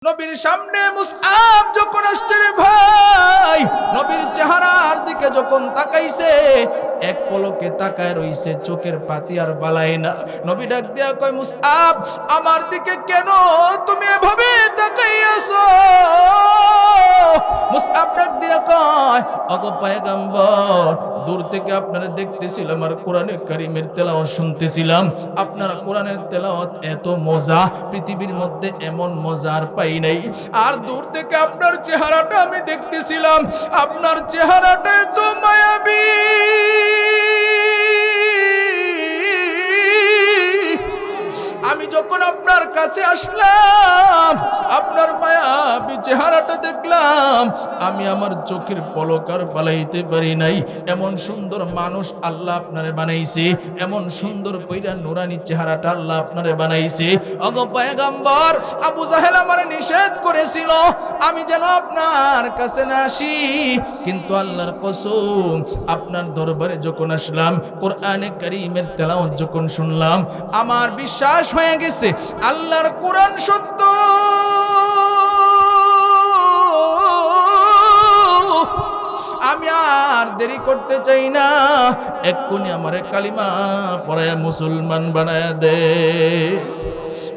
নবীর সামনে মুসআব যখন আসছে রে ভাই, নবীর চেহারার দিকে যখন তাকাইছে, এক পলকে তাকায় রইছে, চোখের পাতি আর বালাই না। নবী ডাক দিয়া কয়, মুসআব আমার দিকে কেন তুমি এভাবে তাকাইয়াছো? মুসআব ডাক দিয়া কয়, ওগো পয়গম্বর, দূর থেকে আপনারা দেখতেছিলাম আর কোরআনে কারীমের তেলাওয়াত শুনতেছিলাম। আপনারা কোরআনের তেলাওয়াত এত মজা, পৃথিবীর মধ্যে এমন মজা আর পাই নাই। আর দূর থেকে আপনার চেহারাটা আমি দেখতেছিলাম, আপনার চেহারাটা এত মায়াবী। আমি যখন আপনার কাছে আসলাম, আপনার মায়াবী চেহারাটা দেখলাম, আমি আমার চোখের পলক আর পালাইতে পারি নাই। এমন সুন্দর মানুষ আল্লাহ আপনারে বানাইছে, এমন সুন্দর কইরা নুরানি চেহারাটা আল্লাহ আপনারে বানাইছে। ওগো পয়গম্বর, আবু জাহেল আমারে নিষেধ করেছিল আমি যেন আপনার কাছে না আসি, কিন্তু আল্লাহর কসম, আপনার দরবারে যখন আসলাম, কোরআনে কারীমের তেলাওয়াত যখন শুনলাম, আমার বিশ্বাস হয়ে গেছে আল্লাহর কোরআন সত্য। আমি আর দেরি করতে চাই না, এক্ষুনি আমারে কালিমা পড়ায় মুসলমান বানায় দে।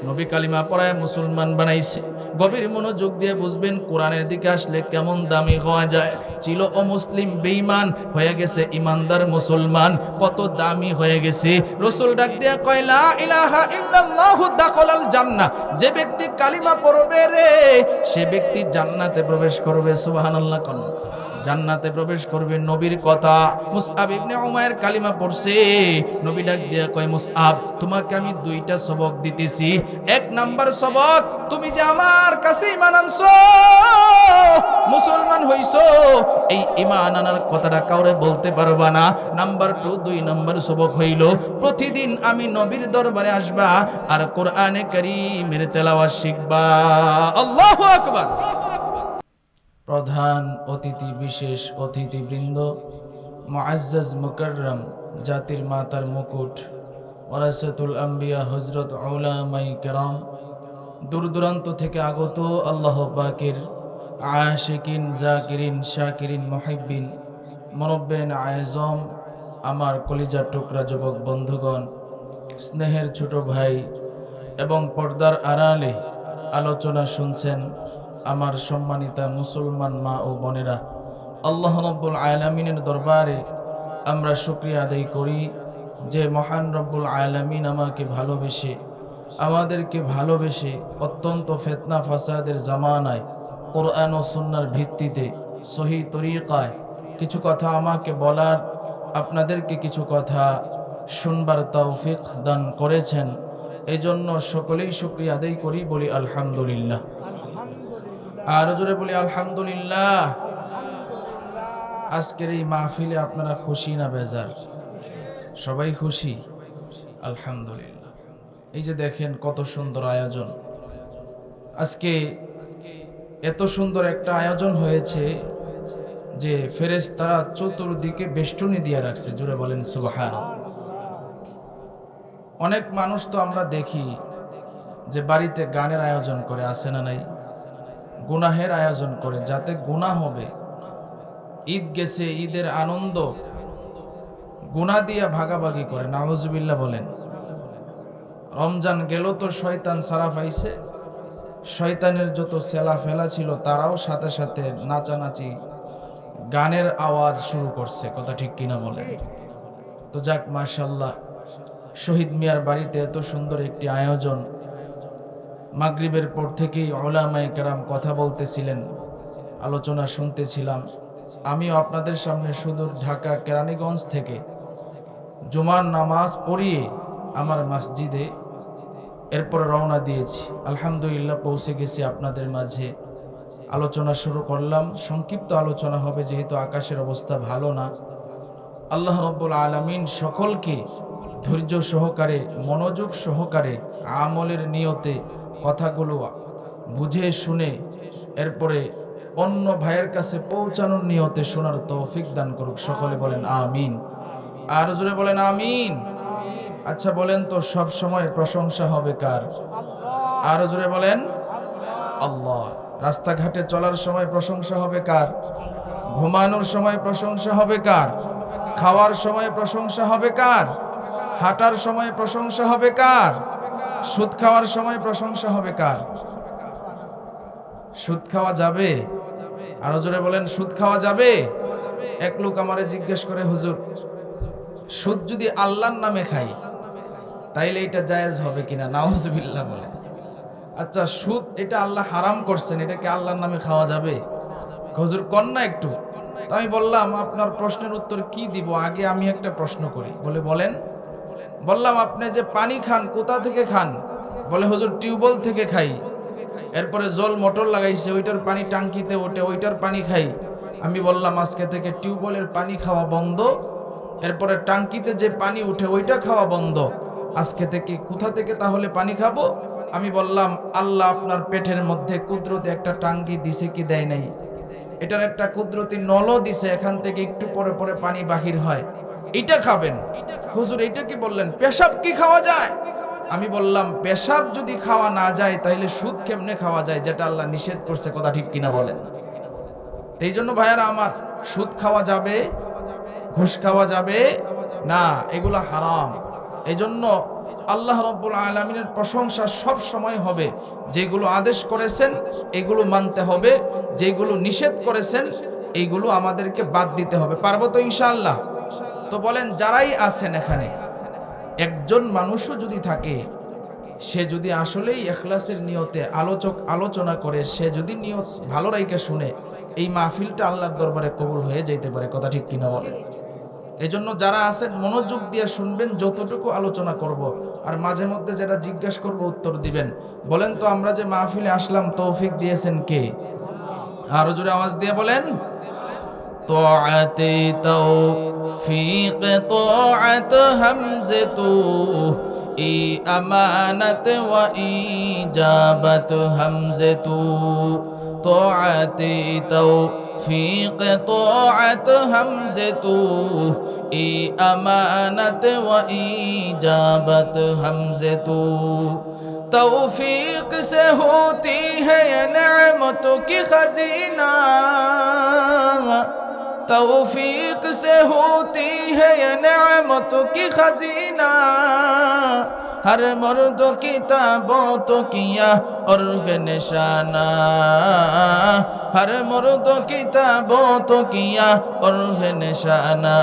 নবী কালিমা পড়ায় মুসলমান বানাইছে। গভীর মনোযোগ দিয়ে বুঝবেন, কোরআনের দিকে আসলে কেমন দামি হওয়া যায়। ছিল অমুসলিম, বেঈমান হয়ে গেছে ইমানদার মুসলমান, কত দামি হয়ে গেছে। রাসূল ডাক দিয়া কয়, লা ইলাহা ইল্লাল্লাহু দাখালাল জান্নাহ। যে ব্যক্তি কালিমা পড়বে রে, সে ব্যক্তি জান্নাতে প্রবেশ করবে। সুবহানাল্লাহ। কোন জান্নাতে প্রবেশ করবে, নবীর কথা। মুসআব ইবনে উমাইর কালিমা পড়ছে, নবী ডাক দিয়া কয়, মুসআব তোমাকে আমি দুইটা সবক দিতেছি। এক নাম্বার সবক, তুমি যে আমার কাছে ঈমান আনছো, মুসলমান হইছো, এই ঈমান আনার কথাটা কাউরে বলতে পারবা না। নাম্বার 2, 2 নাম্বার সবক হইল, প্রতিদিন আমি নবীর দরবারে আসবা আর কোরআনে কারীমের তেলাওয়াত শিখবা। আল্লাহু আকবার। প্রধান অতিথি, বিশেষ অতিথিবৃন্দ, মুআজ্জাজ মুকাররম, জাতির মাতার মুকুট, ওয়ারাসাতুল আম্বিয়া, হযরত উলামায়ে কেরাম, দূর দূরান্ত থেকে আগত আল্লাহ পাকের আশিকিন, জাকিরিন, শাকিরিন, মুহিব্বিন, মুরব্বিন আযম, আমার কলিজার টুকরা যুবক বন্ধুগণ, স্নেহের ছোট ভাই এবং পর্দার আড়ালে আলোচনা শুনছেন আমার সম্মানিতা মুসলমান মা ও বোনেরা, আল্লাহ রাব্বুল আলামিনের দরবারে আমরা শুকরিয়া আদায় করি যে মহান রব্বুল আলামিন আমাকে ভালোবেসে, আমাদেরকে ভালোবেসে অত্যন্ত ফিতনা ফাসাদের জামানায় কোরআন ও সুন্নাহর ভিত্তিতে সহি তরিকায় কিছু কথা আমাকে বলার, আপনাদেরকে কিছু কথা শুনবার তৌফিক দান করেছেন। এই জন্য সকলেই শুকরিয়া আদায় করি, বলি আলহামদুলিল্লাহ। আর জোরে বলি আলহামদুলিল্লাহ। আজকের এই মাহফিলে আপনারা খুশি না বেজার? সবাই খুশি? আলহামদুলিল্লাহ। এই যে দেখেন কত সুন্দর আয়োজন, আজকে এত সুন্দর একটা আয়োজন হয়েছে যে ফেরেশতারা চতুর্দিকে বেষ্টনী দিয়ে রাখছে। জোরে বলেন সুবহানাল্লাহ। অনেক মানুষ তো আমরা দেখি যে বাড়িতে গানের আয়োজন করে, আছে না নাই? গুনাহের আয়োজন করে, যাতে গুনাহ হবে। ঈদ গেছে, ঈদের আনন্দ গুনাহ দিয়ে ভাগাভাগি করে, নাউজুবিল্লাহ বলেন। রমজান গেল তো শয়তান সারা পাইছে, শয়তানের যত সেলা ফেলা ছিল তারাও সাথে সাথে নাচানাচি, গানের আওয়াজ শুরু করছে। কথা ঠিক কিনা বলেন? তো যাক, মাশাআল্লাহ, শহীদ মিয়ার বাড়িতে এত সুন্দর একটি আয়োজন। মাগরিবের পর থেকেই উলামায়ে কেরাম কথা বলতেছিলেন, আলোচনা শুনতেছিলাম। আমিও আপনাদের সামনে সুদূর ঢাকা কেরানীগঞ্জ থেকে জুমার নামাজ পড়িয়ে আমার মসজিদে এরপরে রওনা দিয়েছি। আলহামদুলিল্লাহ পৌঁছে গেছি আপনাদের মাঝে। আলোচনা শুরু করলাম, সংক্ষিপ্ত আলোচনা হবে যেহেতু আকাশের অবস্থা ভালো না। আল্লাহ রাব্বুল আলামিন সকলকে ধৈর্য সহকারে, মনোযোগ সহকারে, আমলের নিয়তে কথাগুলো বুঝে শুনে এরপরে অন্য ভাইয়ের কাছে পৌঁছানোর নিয়তে শোনার তৌফিক দান করুক। সকলে বলেন আমিন। আর জোরে বলেন আমিন। আচ্ছা বলেন তো, সব সময় প্রশংসা হবে কার? আর জোরে বলেন আল্লাহ। রাস্তাঘাটে চলার সময় প্রশংসা হবে কার? ঘুমানোর সময় প্রশংসা হবে কার? খাওয়ার সময় প্রশংসা হবে কার? হাঁটার সময় প্রশংসা হবে কার? সুদ খাওয়ার সময় প্রশংসা হবে কার? সুদ খাওয়া যাবে? আরো জোরে বলেন, সুদ খাওয়া যাবে? এক লোক আমারে জিজ্ঞেস করে, হুজুর সুদ যদি আল্লাহর নামে খাই তাইলে এটা জায়েজ হবে কিনা? নাউজুবিল্লাহ বলে। আচ্ছা, সুদ এটা আল্লাহ হারাম করছেন, এটা কি আল্লাহর নামে খাওয়া যাবে? হুজুর কন না একটু। তো আমি বললাম, আপনার প্রশ্নের উত্তর কি দিব, আগে আমি একটা প্রশ্ন করি। বলে বলেন। বললাম, আপনি যে পানি খান কোথা থেকে খান? বলে হুজুর টিউবওয়েল থেকে খাই। এরপরে জল মোটর লাগাইছে, ওইটার পানি টাঙ্কিতে ওঠে, ওইটার পানি খাই। আমি বললাম, আজকে থেকে টিউবওয়েলের পানি খাওয়া বন্ধ, এরপরে টাঙ্কিতে যে পানি উঠে ওইটা খাওয়া বন্ধ। আজকে থেকে কোথা থেকে তাহলে পানি খাবো? আমি বললাম, আল্লাহ আপনার পেটের মধ্যে কুদরতি একটা টাঙ্কি দিছে কি দেয় নাই? এটার একটা কুদরতি নলও দিছে, এখান থেকে একটু পরে পরে পানি বাহির হয়, এটা খাবেন। হুজুর এটা কি বললেন, পেশাব কি খাওয়া যায়? আমি বললাম, পেশাব যদি খাওয়া না যায় তাহলে সুদ কেমনে খাওয়া যায়, যেটা আল্লাহ নিষেধ করছে? কথা ঠিক কিনা বলেন? এই জন্য ভাইয়ারা আমার, সুদ খাওয়া যাবে, ঘুষ খাওয়া যাবে না, এগুলো হারাম। এই জন্য আল্লাহ রাব্বুল আলামিনের প্রশংসা সব সময় হবে। যেগুলো আদেশ করেছেন এগুলো মানতে হবে, যেগুলো নিষেধ করেছেন এইগুলো আমাদেরকে বাদ দিতে হবে। পারবো তো ইনশাআল্লাহ? তো বলেন, যারাই আছেন এখানে, একজন মানুষও যদি থাকে, সে যদি আসলেই ইখলাসের নিয়তে আলোচনা করে, সে যদি নিয়ত ভালো রাইখা শুনে, এই মাহফিলটা আল্লাহর দরবারে কবুল হয়ে যাইতে পারে। কথা ঠিক কিনা বলেন? এজন্য যারা আছেন মনোযোগ দিয়ে শুনবেন, যতটুকু আলোচনা করব, আর মাঝে মধ্যে যেটা জিজ্ঞেস করব উত্তর দিবেন। বলেন তো, আমরা যে মাহফিলে আসলাম তৌফিক দিয়েছেন কে? আরো জোরে আওয়াজ দিয়ে বলেন। তোআতে তৌফিক তোআত হামজাতু ই আমানাত ওয়া ইজাবাত হামজাতু। তোআতে তৌফিক তোআত হামজাতু ই আমানাত ওয়া ইজাবাত হামজাতু। तौफीक से होती है ये नेमतों की खजीना, तौफीक से होती है ये नेमतों की खजीना। हर मर्द की ताबों तो किया और निशाना, हर मर्द की ताबों तो किया और निशाना।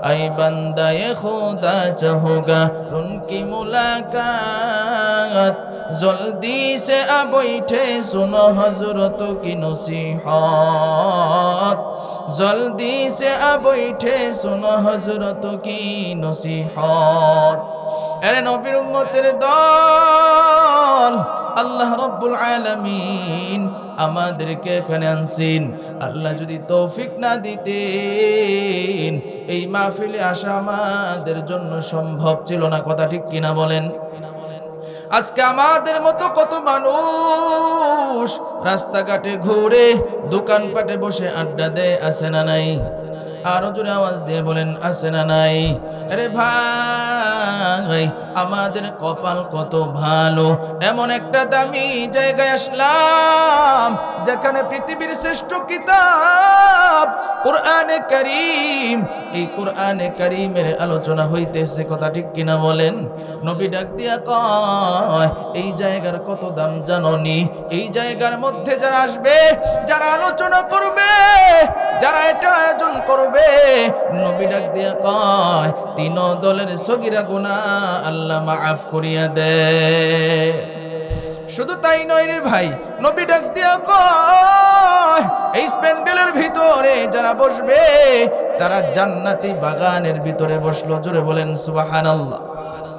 ऐ बंदा ये खुदा चाहोगा उनकी मुलाकात, जल्दी से अब बैठे सुनो हजरतों की नसीहत, जल्दी से अब बैठे सुनो हजरतों की नसीहत। अरे नबीर उम्मतेर दल, আল্লাহ রাব্বুল আলামিন আমাদেরকে এখানে আনছেন। আল্লাহ যদি তৌফিক না দিতেন, এই মাহফিলে আসা আমাদের জন্য সম্ভব ছিল না। কথা ঠিক কিনা বলেন? আজকে আমাদের মতো কত মানুষ রাস্তাঘাটে ঘুরে, দোকানপাটে বসে আড্ডা দেয়, আছে না নাই? আরো জোরে আওয়াজ দিয়ে বলেন, আছে না নাই? আরে ভাই, আমাদের কপাল কত ভালো, এমন একটা দামি জায়গায় আসলাম যেখানে পৃথিবীর শ্রেষ্ঠ কিতাব কোরআনে কারীম, এই কোরআনে কারীমের আলোচনা হইতেছে। কথা ঠিক কিনা বলেন? নবী ডাক দিয়া কয়, এই জায়গার কত দাম জাননি? এই জায়গার মধ্যে যারা আসবে, যারা আলোচনা করবে, যারা এটা আয়োজন করবে, নবী ডাক দিয়া কয়, তিন দলের সগীরা গুনাহ আল্লাহ মাফ করিয়া দেয়। শুধু তাই নয় রে ভাই, নবী ডাক দিয়া কয়, এই প্যান্ডেলের ভিতরে যারা বসবে তারা জান্নাতি বাগানের ভিতরে বসলো। জোরে বলেন সুবহানাল্লাহ।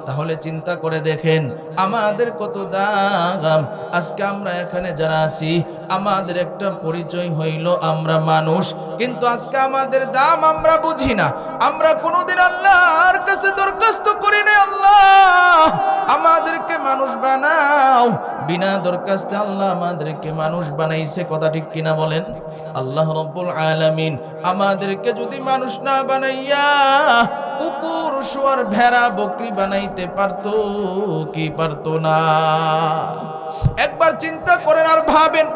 তাহলে চিন্তা করে দেখেন আমাদের কত দাম। আজকে আমরা এখানে যারা আছি, আমাদের একটা পরিচয় হইল আমরা মানুষ, কিন্তু আজকে আমাদের দাম আমরা বুঝি না। আমরা কোনোদিন আল্লাহর কাছে দরখাস্ত করি না, আল্লাহ আমাদেরকে মানুষ বানাও। বিনা দরখাস্তে আল্লাহ আমাদেরকে মানুষ বানাইছে। কথা ঠিক কিনা বলেন? আল্লাহ রাব্বুল আলামিন আমাদেরকে যদি মানুষ না বানাইয়া কুকুর, শুয়োর, ভেড়া, বকরি বানাইতে পারতো কি পারতো না? একবার চিন্তা করেন আর ভাবেন,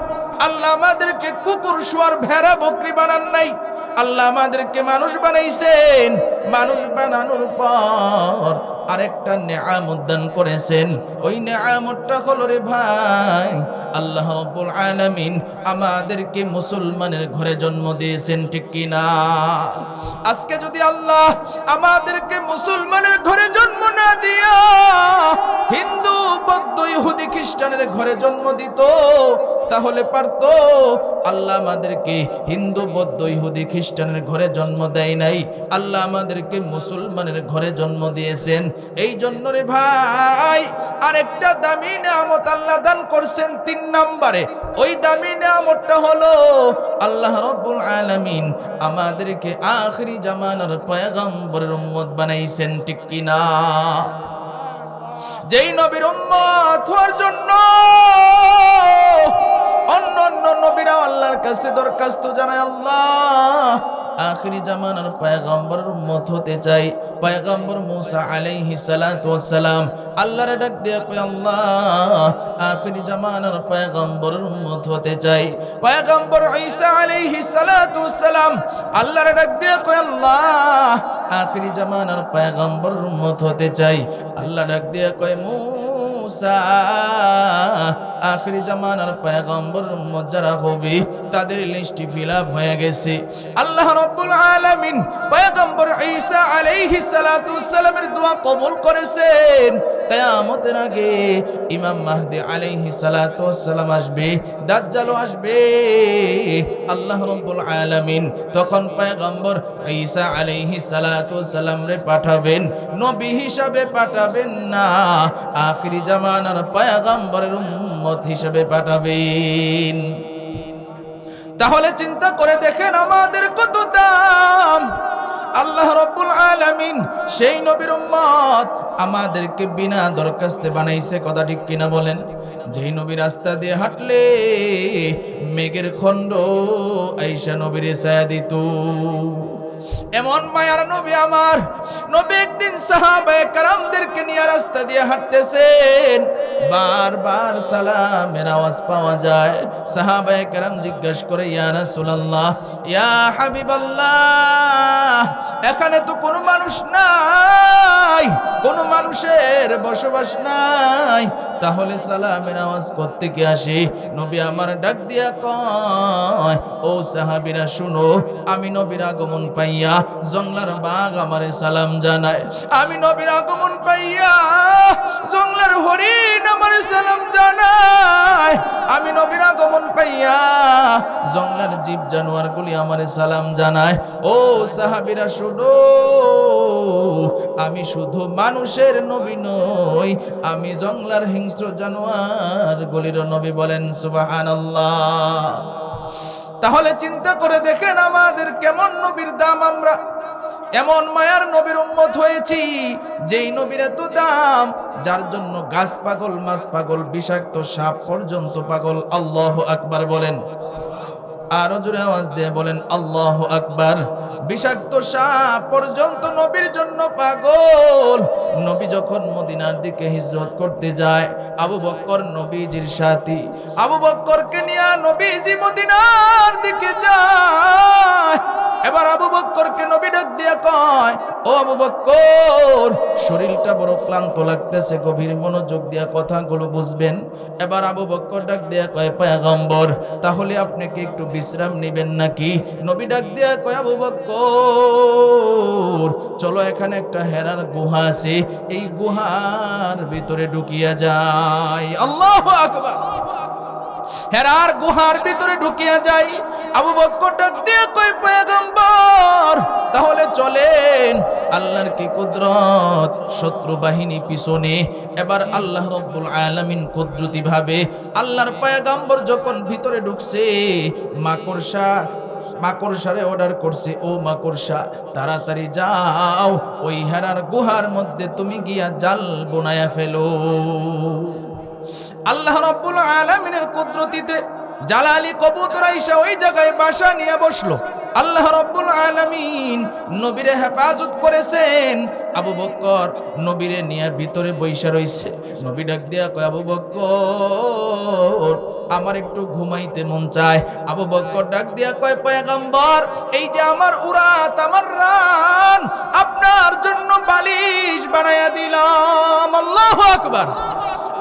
আল্লাহ আমাদেরকে কুকুর শুয়ার ভেড়া বকরি বানান নাই, আল্লাহ আমাদেরকে মানুষ বানাইছেন। মানুষ বানানোর পর আরেকটা নেয়ামত দান করেছেন। ওই নেয়ামতটা হলো রে ভাই, আল্লাহ রাব্বুল আলামিন আমাদেরকে মুসলমানের ঘরে জন্ম দিয়েছেন, ঠিক কি না? আজকে যদি আল্লাহ আমাদেরকে মুসলমানের ঘরে জন্ম না দিয়া হিন্দু বৌদ্ধ ইহুদি খ্রিস্টানের ঘরে জন্ম দিত, তাহলে পারতো। আল্লাহ আমাদেরকে হিন্দু বৌদ্ধ ইহুদি খ্রিস্টানের ঘরে জন্ম দেয় নাই, আল্লাহ আমাদেরকে মুসলমানের ঘরে জন্ম দিয়েছেন। এই জন্য রে ভাই, আরেকটা দামি নিয়ামত আল্লাহ দান করছেন 3 নম্বরে। ওই দামি নিয়ামতটা হলো আল্লাহ রাব্বুল আলামিন আমাদেরকে আখিরি জামানার পয়গম্বরের উম্মত বানাইছেন, ঠিক কি না? যেই নবীর উম্মত হওয়ার জন্য অন্য অন্য নবীরা আল্লাহর কাছে দরখাস্ত জানায়, আল্লাহ আখিরি জামানার পয়গম্বরের উম্মত হতে চাই। পয়গম্বর মূসা আলাইহিস সালাতু ওয়াস সালাম আল্লাহর ডাক দিয়ে কয়, আল্লাহ আখিরি জামানার পয়গম্বরের উম্মত হতে চাই। পয়গম্বর ঈসা আলাইহিস সালাতু ওয়াস সালাম আল্লাহর ডাক দিয়ে কয়, আল্লাহ আখিরি জামানার পয়গম্বরের উম্মত হতে চাই। আল্লাহ ডাক দিয়ে কয়, মূসা আখিরি জামানার পয়গম্বরের উম্মত যারা হবে তাদের লিস্টটি ফিল আপ হয়ে গেছে। আল্লাহ রাব্বুল আলামিন পয়গম্বর ঈসা আলাইহিস সালাতু ওয়াস সালামের দোয়া কবুল করেছেন। কিয়ামতের আগে ইমাম মাহদী আলাইহিস সালাতু ওয়াস সালাম আসবে, দাজ্জালও আসবে। আল্লাহ রাব্বুল আলামিন তখন পয়গম্বর ঈসা আলাইহিস সালাতু ওয়াস সালাম রে পাঠাবেন, নবী হিসাবে পাঠাবেন না, আখিরি জামানার পয়গম্বরের উম্মত হিসাবে পাঠাবেন। তাহলে চিন্তা করে দেখেন আমাদের কত দাম। আল্লাহ রাব্বুল আলামিন সেই নবীর উম্মত আমাদেরকে বিনা দরখাস্তে বানাইছে, কথা ঠিক কিনা বলেন? যেই নবী রাস্তা দিয়ে হাঁটলে মেঘের খণ্ড আইসা নবীরে ছায়া দিত। এমন মায়ার নবী আমার নবী একদিন সাহাবায়ে কেরামদেরকে নিয়ে রাস্তা দিয়ে হাঁটতেছেন, বারবার সালামের আওয়াজ পাওয়া যায়। সাহাবায়ে কেরাম জিজ্ঞাসা করে, ইয়া রাসূলুল্লাহ, ইয়া হাবিবাল্লাহ, এখানে তো কোনো মানুষ নাই, কোনো মানুষের বসবাস নাই, তাহলে সালামের আওয়াজ কোত্থেকে আসে? নবী আমার ডাক দিয়া কয়, ও সাহাবীরা শুনো, আমি নবীর আগমন পাইয়া জংলার বাঘ আমারে সালাম জানায়, আমি নবীর আগমন পাইয়া জংলার হরিণ আমারে সালাম জানায়, আমি নবীর আগমন পাইয়া জংলার জীব জানোয়ারগুলি আমারে সালাম জানায়। ও সাহাবীরা শুনো, আমি শুধু মানুষের নবী নই, আমি জংলার হিংস্র জানোয়ারগুলির নবী। বলেন সুবহানাল্লাহ। তাহলে চিন্তা করে দেখেন আমাদের কেমন নবীর দাম। আমরা এমন মায়ার নবীর উম্মত হয়েছি যেই নবীর এত দাম, যার জন্য গাছ পাগল, মাছ পাগল, বিষাক্ত সাপ পর্যন্ত পাগল। আল্লাহু আকবার বলেন, আরো জোরে আওয়াজ দিয়ে বলেন আল্লাহু আকবার। বিষাক্ত সাপ পর্যন্ত নবীর জন্য পাগল। নবী যখন মদিনার দিকে হিজরত করতে যায়, আবু বকর নবীজির সাথী, আবু বকরকে নিয়ে নবীজি মদিনার দিকে যায়। এবার আবু বকরকে নবী ডাক দিয়ে কয়, ও আবু বকর, শরীরটা বড় ক্লান্ত লাগতেছে, গভীর মনোযোগ দিয়ে কথাগুলো বুঝবেন। এবার আবু বকর ডাক দিয়ে কয়, পয়গম্বর, তাহলে আপনি কি একটু বিশ্রাম নেবেন নাকি? নবী ডাক দিয়ে কয়, আবু বকর, চলো, এখানে একটা হেরার গুহা আছে, এই গুহার ভিতরে ঢুকিয়া যায়। আল্লাহু আকবার। হেরার গুহার ভিতরে ঢুকিয়া যাই। আবু বকর ডাক দিয়ে কয়, পয়গম্বর, তাহলে চলেন। আল্লাহর কি কুদরত, শত্রু বাহিনী পিছনে। এবার আল্লাহ রাব্বুল আলামিন কুদরতি ভাবে আল্লাহর পয়গম্বর যখন ভিতরে ঢুকছে, মাকড়সারে অর্ডার করছে, ও মাকড়সা, তাড়াতাড়ি যাও, ওই হেরার গুহার মধ্যে তুমি গিয়া জাল বোনায়া ফেলো। আল্লাহ রাব্বুল আলামিনের কুদরতিতে জালালি কবুতর আইসা ওই জায়গায় বাসা নিয়ে বসলো। আল্লাহ রাব্বুল আলামিন নবীরে হেফাজত করেছেন। আবু বকর নবীরে নিয়ে ভিতরে বইসা রইছে। নবী ডাক দিয়া কয়, আবু বকর আমার একটু ঘুমাইতে মন চায়। আবু বকর ডাক দিয়া কয়, পয়গম্বর এই যে আমার উরাত, আমার রান আপনার জন্য বালিশ বানায়া দিলাম। আল্লাহু আকবার।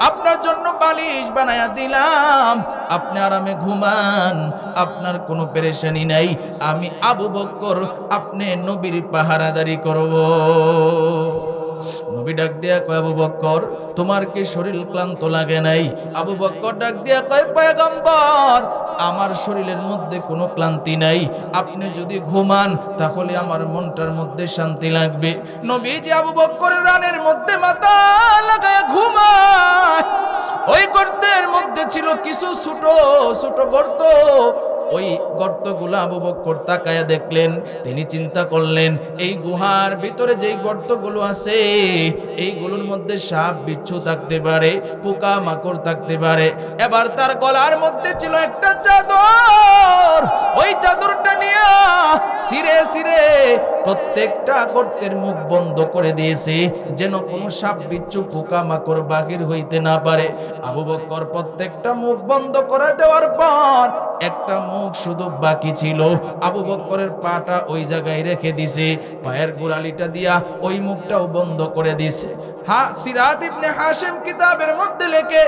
আপনার জন্য বালিশ বানায়া দিলাম, আপনি আরামে ঘুমান, আপনার কোনো পেরেশানি নাই। আমি আবু বকর আপনি নবীর পাহারাদারি করব। নবী ডাক দিয়া কয়, আবু বকর তোমার কি শরীর ক্লান্ত লাগে নাই? আবু বকর ডাক দিয়া কয়, পয়গম্বর আমার শরীরের মধ্যে কোনো ক্লান্তি নাই, আপনি যদি ঘুমান তাহলে আমার মনটার মধ্যে শান্তি লাগবে। নবীজি আবু বকরের রানের মধ্যে মাথা লাগায় ঘুমায়। ওই গর্তের মধ্যে ছিল কিছু ছোট ছোট গর্ত। ওই গর্তগুলো আবু বকর তাকায়া দেখলেন। তিনি চিন্তা করলেন, এই গুহার ভিতরে যেই গর্তগুলো আছে এইগুলোর মধ্যে সাপ বিচ্ছু থাকতে পারে, পোকা মাকড় থাকতে পারে। এবার তার গলার মধ্যে ছিল একটা চাদর। ওই চাদরটা নিয়ে সিরে সিরে প্রত্যেকটা গর্তের মুখ বন্ধ করে দিয়েছে, যেন কোনো সাপ বিচ্ছু পোকা মাকড় বাহির হইতে না পারে। আবু বকর প্রত্যেকটা মুখ বন্ধ করে দেওয়ার পর একটা মুখ শুধু বাকি ছিল। আবু বকরের পাটা ওই জায়গায় রেখে দিছে, পায়ের গোড়ালিটা দিয়া ওই মুখটাও বন্ধ করে দিছে। সিরাত ইবনে হাশিম কিতাবের মধ্যে লেখে,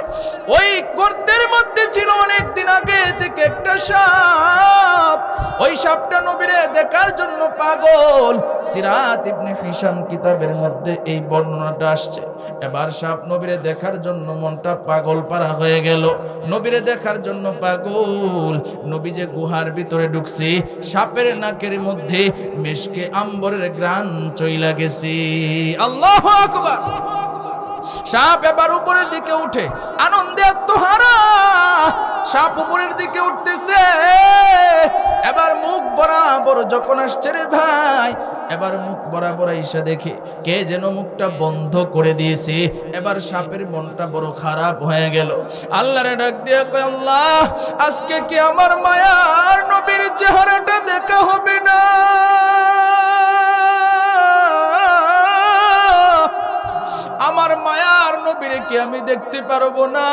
ওই গর্তের মধ্যে ছিল অনেক দিন আগে থেকে একটা সাপ। ওই সাপটা নবীরে দেখার জন্য পাগল। সিরাত ইবনে হিশাম কিতাবের মধ্যে এই বর্ণনাটা আসছে। এবার সাপ নবীরে দেখার জন্য মনটা পাগল পারা হয়ে গেল। নবীরে দেখার জন্য পাগল। নবী যে গুহার ভিতরে ঢুকছে, সাপের নাকের মধ্যে মেশকে আম্বরের ঘ্রাণ চইলা গেছে। আল্লাহু আকবার। সাপ এবার উপরের দিকে উঠে, আনন্দে আত্মহারা। সাপ উপরের দিকে উঠতেছে। এবার মুখ বরাবর যখন আসছে রে ভাই, এবার মুখ বরাবর আইসা দেখে কে যেন মুখটা বন্ধ করে দিয়েছে। এবার সাপের মনটা বড় খারাপ হয়ে গেল। আল্লাহরে ডাক দিয়া কয়, আল্লাহ আজকে কি আমার মায়ার নবীর চেহারাটা দেখা হবে না? আমার মায়ার নবীরে কি আমি দেখতে পারবো না?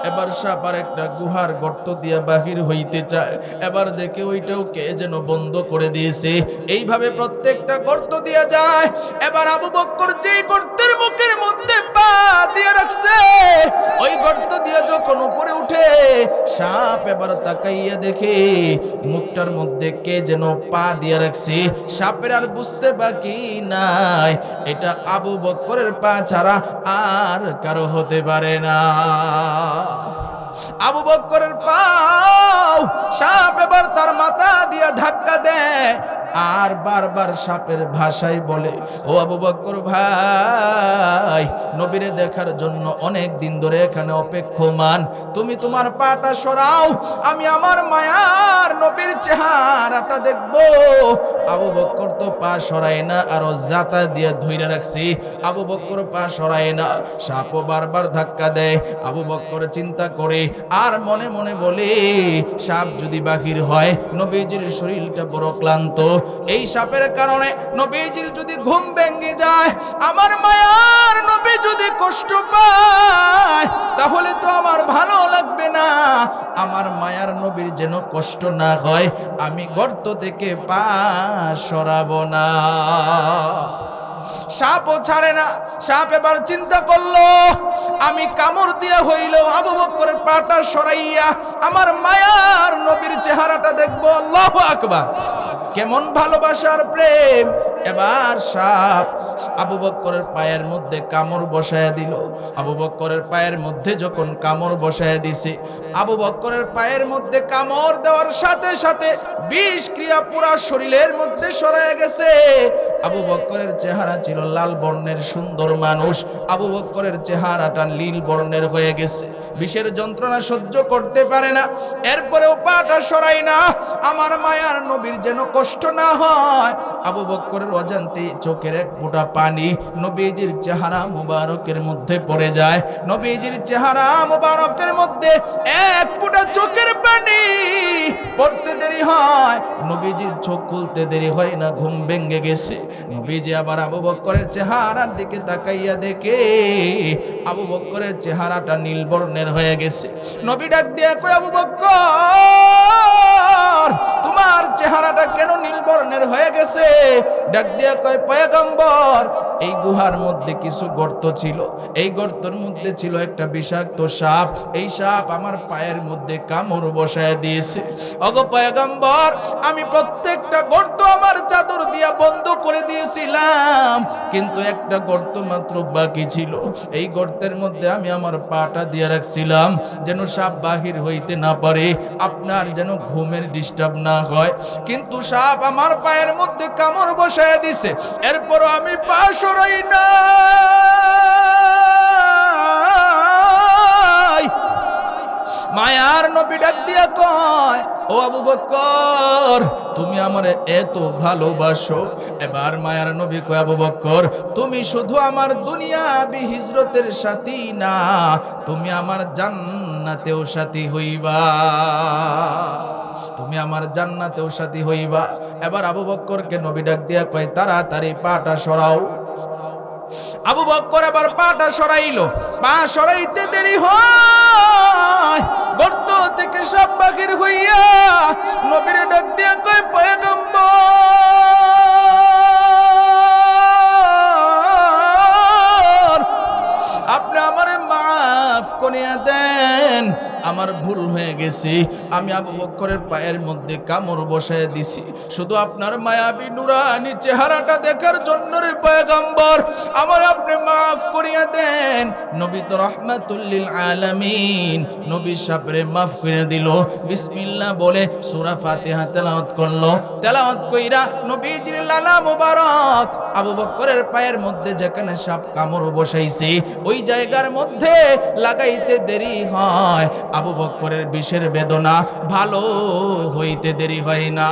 এবার সাপ আর একটা গুহার গর্ত দিয়া বাহির হইতে চায়। এবার দেখে ওইটাও কে যেন বন্ধ করে দিয়েছে। এইভাবে প্রত্যেকটা গর্ত দিয়া যায়। এবার আবু বকর যেই গর্তের মুখের মধ্যে পা দিয়ে রাখছে, ওই গর্ত দিয়ে যখন উপরে উঠে, সাপ এবার তাকাইয়া দেখে মুখটার মধ্যে কে যেন পা দিয়ে রাখছে। সাপের আর বুঝতে বাকি নাই এটা আবু বকরের পা ছাড়া আর কারো হতে পারে না। আবু বকরের পাও সাপ এবার তার মাথা দিয়ে ধাক্কা দেয়, আর বারবার সাপের ভাষায় বলে, ও আবু বকর ভাই, নবীরে দেখার জন্য অনেক দিন ধরে এখানে অপেক্ষমান, তুমি তোমার পাটা সরাও, আমি আমার মায়ার নবীর চেহারাটা দেখবো। আবু বকর তো পা সরায় না, আরো জাতা দিয়ে ধইরা রাখছি। আবু বকর পা সরায় না, সাপও বারবার ধাক্কা দেয়। আবু বকর চিন্তা করে আর মনে মনে বলে, সাপ যদি বাহির হয়, নবীজির শরীরটা বড় ক্লান্ত, এই সাপের কারণে নবীজির যদি ঘুম ভেঙে যায়, আমার মায়ার নবী যদি কষ্ট পায়, তাহলে তো আমার ভালো লাগবে না। আমার মায়ার নবীর যেন কষ্ট না হয়, আমি গর্ত থেকে পা সরাবো না। সাপও ছাড়ে না। সাপ এবার চিন্তা করলো, আমি কামড় দিয়া হইলেও আবু বকরের পাটা সরাইয়া আমার মায়ার নবীর চেহারাটা দেখবো। আল্লাহু আকবার। কেমন ভালোবাসার প্রেম। এবার সাপ আবু বকরের পায়ের মধ্যে কামড় বসায়া দিল। আবু বকরের পায়ের মধ্যে যখন কামড় বসায়া দিছে, আবু বকরের পায়ের মধ্যে কামড় দেওয়ার সাথে সাথে বিষ ক্রিয়া পুরা শরীরের মধ্যে সরায়া গেছে। আবু বকরের চেহারা ছিল লাল বর্ণের সুন্দর মানুষ, আবু বকরের চেহারাটা নীল বর্ণের হয়ে গেছে। বিষের যন্ত্রণা সহ্য করতে পারে না, এরপরেও পাটা সরাই না, আমার মায়ার নবীর যেন কষ্ট না হয়। আবু বকরের অজান্তে চোখের এক ফোঁটা পানি নবীজির চেহারা মুবারকের মধ্যে পড়ে যায়। নবীজির চেহারা মুবারকের মধ্যে এক ফোঁটা চোখের পানি পড়তে দেরি হয়, নবীজির চোখ খুলতে দেরি হয় না, ঘুম ভেঙে গেছে। নবীজি আবার আবু বকরের চেহারার দিকে তাকাইয়া দেখে আবু বকরের চেহারাটা নীল বর্ণের হয়ে গেছে। নবী ডাক দিয়ে কয়, আবু বকর, তোমার চেহারাটা কেন নীল বর্ণের হয়ে গেছে? ডাক দিয়ে কয়, পয়গম্বর, এই গুহার মধ্যে কিছু গর্ত ছিল, এই গর্তের মধ্যে ছিল একটা বিষাক্ত সাপ। এই সাপ আমার পায়ের মধ্যে কামড় বসায় দিয়েছে। ওগো পয়গম্বর, আমি প্রত্যেকটা গর্ত আমার চাদর দিয়া বন্ধ করে দিয়েছিলাম, কিন্তু একটা গর্ত মাত্র বাকি ছিল। এই গর্তের মধ্যে আমি আমার পাটা দিয়ে রাখছিলাম যেন সাপ বাহির হইতে না পারে, আপনার যেন ঘুমের ডিস্টার্ব না হয়। কিন্তু সাপ আমার পায়ের মধ্যে কামড় বসায় দিছে, এরপরও আমি পা সরাই না। মায়ার নবী ডাক দিয়া কয়, ও আবু বকর, তুমি আমারে এত ভালোবাসো? এবার মায়ার নবী কয়, আবু বকর, তুমি শুধু আমার দুনিয়াবি হিজরতের সাথী না, তুমি আমার জান্নাতেও সাথী হইবা, তুমি আমার জান্নাতেও সাথী হইবা। এবার আবু বকরকে নবী ডাক দিয়া কয়, তাড়াতাড়ি পাটা সরাও। আবু বকর আবার পাটা সরাইলো। পা সরাইতে দেরি হয়, গর্ত থেকে সাপ বাহির হইয়া নবীর ডাক দিয়া কয়, পয়গম্বর, আপনি আমারে মাফ করিয়া দেন, আমার ভুল হয়ে গেছে, আমি আবু বকরের পায়ের মধ্যে কামড় বসায় দিছি, শুধু আপনার মায়াবী নুরানি চেহারাটা দেখার জন্য রে পয়গম্বর, আমার আপনি মাফ করিয়া দেন। নবী তো রাহমাতুল লিল আলামিন, নবী সাহেবরে মাফ করে দিল। বিসমিল্লাহ বলে সূরা ফাতিহা তেলাওয়াত করলো। তেলাওয়াত কইরা নবীজির লালা মুবারক আবু বকরের পায়ের মধ্যে যেখানে সাপ কামড় বসাইছে ওই জায়গার মধ্যে লাগাইতে দেরি হয়, আবু বকরের বিষের বেদনা ভালো হইতে দেরি হয় না।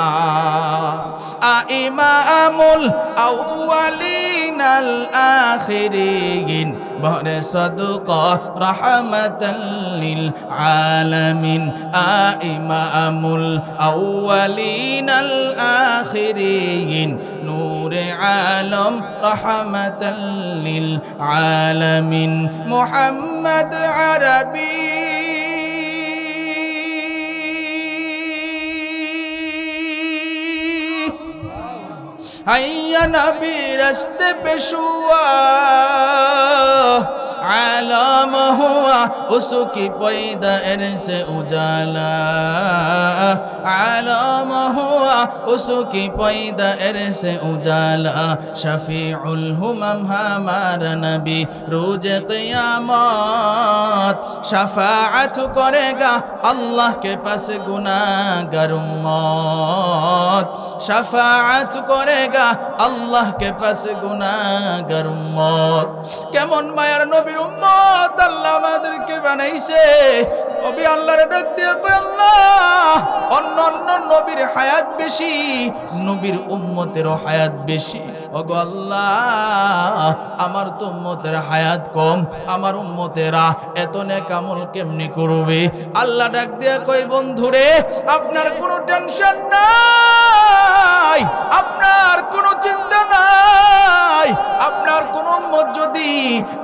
ইমামুল আউয়ালিন আল আখিরিন বহরে সাদকা রাহমাতাল লিল আলামিন। ইমামুল আউয়ালিন আল আখিরিন নূরে আলম রাহমাতাল লিল আলামিন। মুহাম্মদ আরবি হাইয়া নবী রাস্তে পেশুয়া आलम हुआ उसकी पैदाइश से उजाला, आलम हुआ उसकी पैदाइश से उजाला। शफीउल हुमम हमारा नबी रोज क़यामत शफाअत करेगा अल्लाह के पास गुनाहगार उम्मत, शफाअत करेगा अल्लाह के पास गुनाहगार उम्मत। কেমন মায়ার নবীর উম্মত আল্লাহ আমাদেরকে বানাইছে। নবী আল্লাহর ডাক দিয়ে কয়, আল্লাহ, অন্য নবীর হায়াত বেশি, নবীর উম্মতেরও হায়াত বেশি। ওগো আল্লাহ, আমার তো উম্মতের হায়াত কম, আমার উম্মতেরা এত নেক আমল কেমনি করবে? আল্লাহ ডাক দিয়ে কয়, বন্ধুরে, আপনার কোনো টেনশন নাই, আপনার কোনো চিন্তা নাই। আপনার কোন উম্মত যদি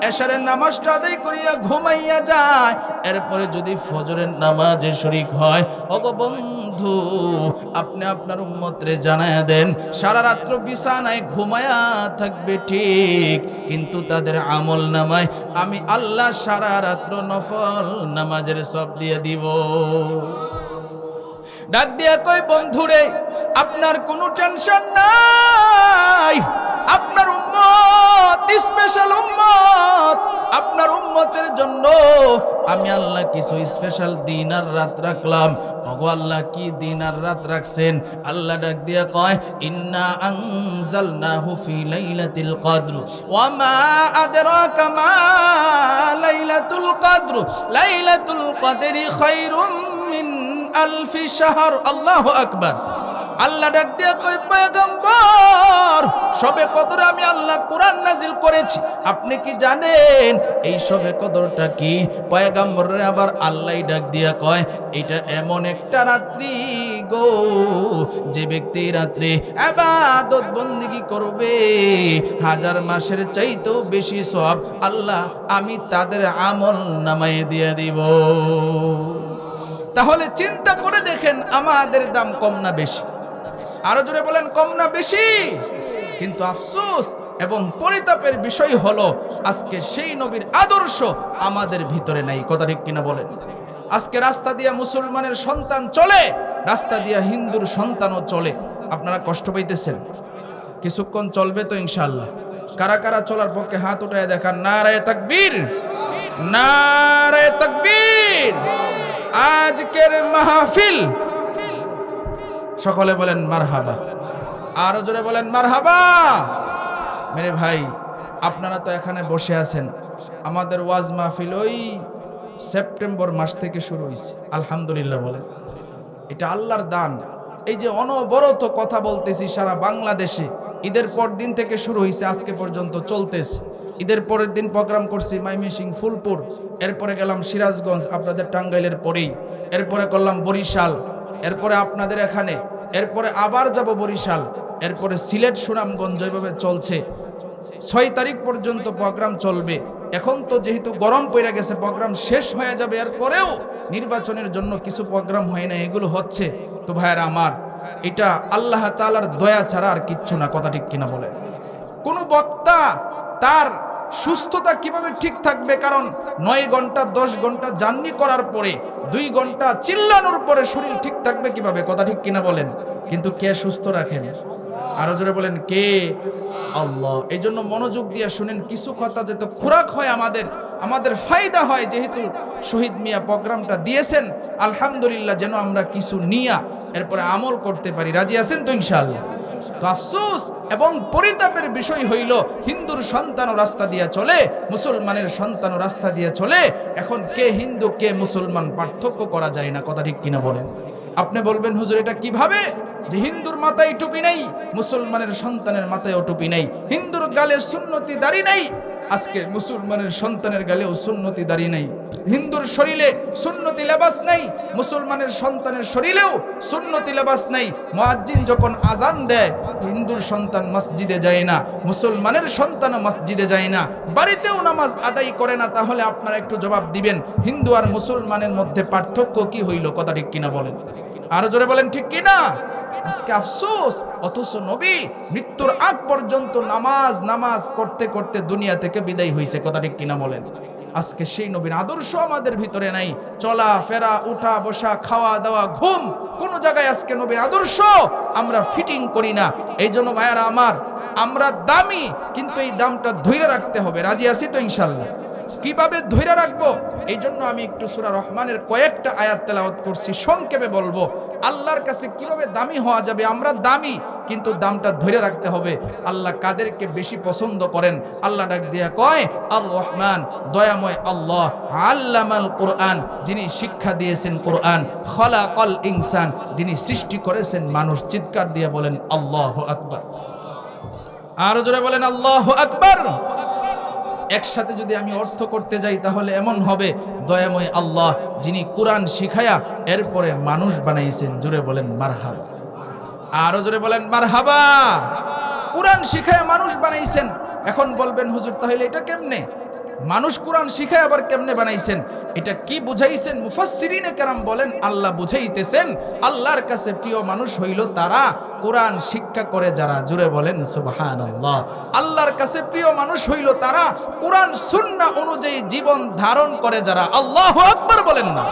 এশারের নামাজটা আদায় করিয়া ঘুমাইয়া যায়, এরপরে যদি ফজরের নামাজে শরীক হয়, ওগো বন্ধু, আপনি আপনার উম্মতরে জানায়া দেন, সারা রাত্র বিছানায় ঘুমায়া থাকবে ঠিক, কিন্তু তাদের আমল নামায় আমি আল্লাহ সারা রাত্র নফল নামাজের সব দিয়ে দিব। ডাক দিয়া কই, বন্ধুরে, আপনার কোনো টেনশন নাই, আপনার উম্মত স্পেশাল উম্মত, আপনার উম্মতের জন্য আমি আল্লাহ কিছু স্পেশাল দিন আর রাত রাখলাম। ওগো আল্লাহ, কি দিন আর রাত রাখছেন? আল্লাহ ডাক দিয়া কয়, ইন্না আনজালনাহু ফি লাইলাতিল কদর ওয়া মা আদরাকা মা লাইলাতুল কদর, লাইলাতুল কদরি খায়রুম মিন আলফি শাহর। আল্লাহু আকবার। আল্লাহ ডাক দিয়া কই পয়গম্বর শবে কদরে আমি আল্লাহ কোরআন নাজিল করেছি, আপনি কি জানেন এই শবে কদরটা কি? পয়গম্বরের আবার আল্লাহ ডাক দিয়া কয় এটা এমন একটা রাত্রি গো যে ব্যক্তি রাত্রে ইবাদত বন্দেগী করবে হাজার মাসের চাইতেও বেশি সওয়াব আল্লাহ আমি তাদের আমল নামায়ে দিয়ে দিব। তাহলে চিন্তা করে দেখেন আমাদের দাম কম না বেশি? আরো জোরে বলেন কম না বেশি? কিন্তু আফসোস এবং পরিতাপের বিষয় হলো আজকে সেই নবীর আদর্শ আমাদের ভিতরে নাই। কথা ঠিক কিনা বলেন? আজকে রাস্তা দিয়ে মুসলমানের সন্তান চলে, রাস্তা দিয়ে হিন্দুর সন্তানও চলে। আপনারা কষ্ট পাইতেছেন? কিছুক্ষণ চলবে তো ইনশাআল্লাহ। কারা কারা চলার পক্ষে হাত উঠায় দেখান। নারায়ে তাকবীর, নারায়ে তাকবীর। আজকের মাহফিল সকলে বলেন মারহাবা, আরো জোরে বলেন মারহাবা। মেরে ভাই আপনারা তো এখানে বসে আছেন, আমাদের ওয়াজ মাহফিল ওই সেপ্টেম্বর মাস থেকে শুরু হয়েছে। আলহামদুলিল্লাহ বলেন, এটা আল্লাহর দান। এই যে অনবরত কথা বলতেছি সারা বাংলাদেশে, ঈদের পর দিন থেকে শুরু হয়েছে আজকে পর্যন্ত চলতেছে। ঈদের পরের দিন প্রোগ্রাম করছি ময়মনসিংহ ফুলপুর, এরপরে গেলাম সিরাজগঞ্জ আপনাদের টাঙ্গাইলের পরেই, এরপরে করলাম বরিশাল, এরপরে আপনাদের এখানে, এরপরে আবার যাব বরিশাল, এরপরে সিলেট সুনামগঞ্জ। এইভাবে চলছে 6 তারিখ পর্যন্ত প্রোগ্রাম চলবে। এখন তো যেহেতু গরম পড়ে গেছে প্রোগ্রাম শেষ হয়ে যাবে, এরপরেও নির্বাচনের জন্য কিছু প্রোগ্রাম হয় না, এগুলো হচ্ছে। তো ভাইয়েরা আমার, এটা আল্লাহ তাআলার দয়া ছাড়া আর কিচ্ছু না। কথা ঠিক কিনা বলে? কোন বক্তা তার সুস্থতা কিভাবে ঠিক থাকবে? কারণ 9 ঘন্টা 10 ঘন্টা জার্নি করার পরে 2 ঘন্টা চিল্লানোর পরে শরীর ঠিক থাকবে কিভাবে? কথা ঠিক কিনা বলেন? কিন্তু কে সুস্থ রাখেন? আরো জোরে বলেন কে? আল্লাহ। এই জন্য মনোযোগ দিয়ে শুনেন, কিছু কথা যেহেতু খোরাক হয় আমাদের ফায়দা হয়, যেহেতু শহীদ মিয়া প্রোগ্রামটা দিয়েছেন আলহামদুলিল্লাহ, যেন আমরা কিছু নিয়া এরপরে আমল করতে পারি। রাজি আছেন তো ইনশাআল্লাহ? তো আফসোস এবং পরিতাপের বিষয় হইল হিন্দুর সন্তানও রাস্তা দিয়ে চলে, মুসলমানের সন্তানও রাস্তা দিয়ে চলে। এখন কে হিন্দু কে মুসলমান পার্থক্য করা যায় না। কথা ঠিক কিনা বলেন? আপনি বলবেন হুজুর এটা কিভাবে? যে হিন্দুর মাথায় টুপি নাই, মুসলমানের সন্তানের মাথায়ও টুপি নাই। হিন্দুর গালে সুন্নতি দাড়ি নাই, আজকে মুসলমানের সন্তানের গালেও সুন্নতি দাড়ি নাই। হিন্দুর শরীরে সুন্নতি লেবাস নাই, মুসলমানের সন্তানের শরীরেও সুন্নতি লেবাস নাই। মুয়াজ্জিন যখন আজান দেয়, হিন্দুর সন্তান মসজিদে যায় না, মুসলমানের সন্তানও মসজিদে যায় না, বাড়িতেও নামাজ আদায় করে না। তাহলে আপনারা একটু জবাব দিবেন, হিন্দু আর মুসলমানের মধ্যে পার্থক্য কি হইল? কথা ঠিক কিনা বলেন? আরো জোরে বলেন ঠিক কিনা? আজকে আফসোস, অথচ নবী মৃত্যুর আগ পর্যন্ত নামাজ করতে করতে দুনিয়া থেকে বিদায় হয়েছে। কথা ঠিক কিনা বলেন? আজকে সেই নবীর আদর্শ আমাদের ভিতরে নাই। চলা ফেরা, উঠা বসা, খাওয়া দাওয়া, ঘুম, কোন জায়গায় আজকে নবীর আদর্শ আমরা ফিটিং করি না। এই জন্য ভাইয়ারা আমার, আমরা দামি, কিন্তু এই দামটা ধরে রাখতে হবে। রাজি আছি তো ইনশাআল্লাহ? কিভাবে ধরে রাখবো? এই জন্য আমি একটু সূরা রহমানের কয়েকটা আয়াত তেলাওয়াত করছি, সংক্ষেপে বলবো। আল্লাহর কাছে কিভাবে দামি হওয়া যাবে? আমরা দামি, কিন্তু দামটা ধরে রাখতে হবে। আল্লাহ কাদেরকে বেশি পছন্দ করেন? আল্লাহ ডাক দিয়া কয় আর রহমান, দয়াময় আল্লাহ, আল্লামাল কোরআন, যিনি শিক্ষা দিয়েছেন কোরআন, খলাকাল ইনসান, যিনি সৃষ্টি করেছেন মানুষ। চিৎকার দিয়ে বলেন আল্লাহু আকবার। আরো জোরে বলেন আল্লাহু আকবার। একসাথে যদি আমি অর্থ করতে যাই তাহলে এমন হবে, দয়াময় আল্লাহ যিনি কোরআন শিখায়া এরপরে মানুষ বানাইছেন। জোরে বলেন মারহাবা, আরো জোরে বলেন মারহাবা। কোরআন শিখায়া মানুষ বানাইছেন। এখন বলবেন হুজুর তাহলে এটা কেমনে? মানুষ কোরআন শিখায় আবার কেমনে বানাইছেন? এটা কি বুঝাইছেন? মুফাসসিরিনে কেরাম বলেন আল্লাহ বুঝাইতেছেন আল্লাহর কাছে প্রিয় মানুষ হইল তারা কোরআন শিক্ষা করে যারা। জুড়ে বলেন সুবহানাল্লাহ। আল্লাহর কাছে প্রিয় মানুষ হইল তারা কোরআন সুন্নাহ অনুযায়ী জীবন ধারণ করে যারা। আল্লাহু আকবার বলেন না?